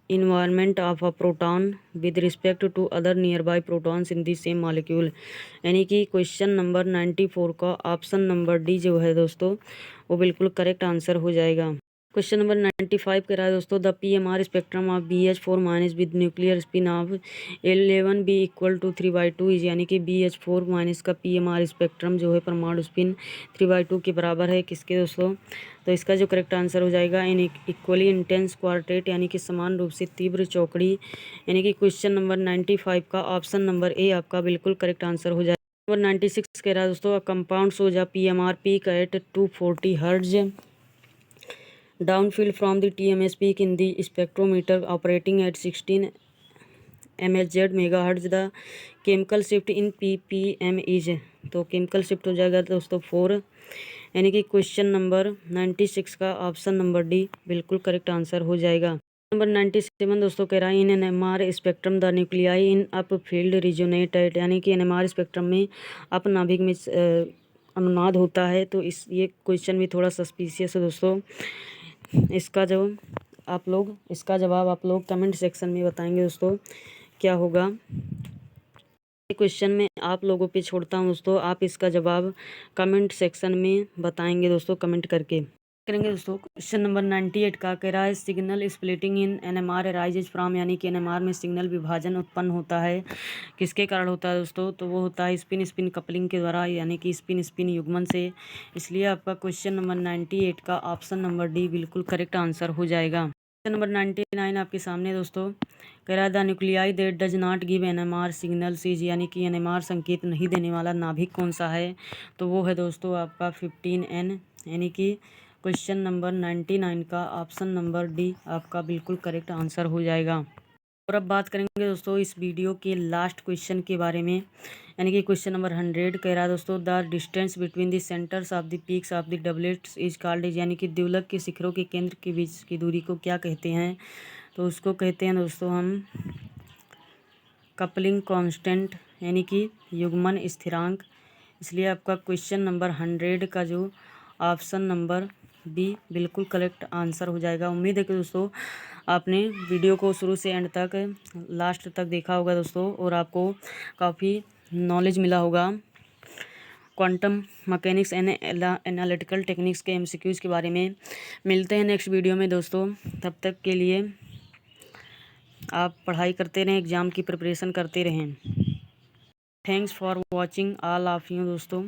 environment of a proton with respect to other nearby protons in the same molecule, यानी कि क्वेश्चन नंबर 94 का ऑप्शन नंबर डी जो है दोस्तों वो बिल्कुल correct answer हो जाएगा। क्वेश्चन नंबर 95 कह रहा है दोस्तों the PMR spectrum of BH4 minus with nuclear spin of 11B equal to 3/2 is, यानी कि BH4 माइनस का PMR स्पेक्ट्रम जो है परमाणु स्पिन 3/2 के बराबर है किसके दोस्तों। तो इसका जो करेक्ट आंसर हो जाएगा इन इक्वली इंटेंस क्वार्टेट, यानी कि समान रूप से तीव्र चौकड़ी, यानी कि क्वेश्चन नंबर 95 का ऑप्शन नंबर ए आपका बिल्कुल करेक्ट आंसर हो जाएगा। नंबर 96 कह रहा है दोस्तों कंपाउंड सोजा PMR peak at 240 hertz downfield from the TMS peak in the spectrometer operating at 16 MHz megahertz, the chemical shift in ppm is, तो केमिकल शिफ्ट हो जाएगा दोस्तों 4, यानी कि क्वेश्चन नंबर 96 का ऑप्शन नंबर डी बिल्कुल करेक्ट आंसर हो जाएगा। नंबर 97 दोस्तों कह रहा है in NMR spectrum the nuclei in up field resonated, यानी कि NMR स्पेक्ट्रम में अपनाभिक में अनुनाद होता है। तो इस ये क्वेश्चन भी थोड़ा सस्पिशियस है दोस्तों। इसका जवाब आप लोग कमेंट सेक्शन में बताएंगे दोस्तों क्या होगा। क्वेश्चन में आप लोगों पे छोड़ता हूँ दोस्तों, आप इसका जवाब कमेंट सेक्शन में बताएंगे दोस्तों, कमेंट करके करेंगे दोस्तों। क्वेश्चन नंबर 98 का कह रहा है signal splitting in NMR arises from, यानी कि NMR में सिग्नल विभाजन उत्पन्न होता है किसके कारण होता है दोस्तों। तो वो होता है स्पिन स्पिन कपलिंग के द्वारा, यानी कि स्पिन स्पिन युग्मन से। इसलिए आपका क्वेश्चन नंबर 98 का ऑप्शन नंबर डी बिल्कुल करेक्ट आंसर हो जाएगा। क्वेश्चन नंबर 99 आपके सामने दोस्तों कह रहा है the nuclei that does not give NMR signals is, यानी कि NMR संकेत नहीं देने वाला नाभिक कौन सा है। तो वो है दोस्तों आपका 15N, यानी कि क्वेश्चन नंबर 99 का ऑप्शन नंबर डी आपका बिल्कुल करेक्ट आंसर हो जाएगा। और अब बात करेंगे दोस्तों इस वीडियो के लास्ट क्वेश्चन के बारे में, यानी कि क्वेश्चन नंबर 100 कह रहा है दोस्तों, the distance between the centres of the peaks of the doublets is called is, यानी कि द्विलक के शिखरों के केंद्र के बीच की दूरी को क्या कहते हैं। तो उसको कहते हैं दोस्तों हम कपलिंग कांस्टेंट, यानी कि युग्मन स्थिरांक। इसलिए आपका क्वेश्चन नंबर 100 का जो ऑप्शन नंबर बी बिल्कुल करेक्ट आंसर हो जाएगा। उम्मीद है कि दोस्तों आपने वीडियो को शुरू से एंड तक लास्ट तक देखा होगा दोस्तों, और आपको काफ़ी नॉलेज मिला होगा quantum mechanics and analytical techniques के एमसीक्यूज़ के बारे में। मिलते हैं नेक्स्ट वीडियो में दोस्तों, तब तक के लिए आप पढ़ाई करते रहें, एग्ज़ाम की प्रिपरेशन करते रहें। Thanks for watching all of you दोस्तों।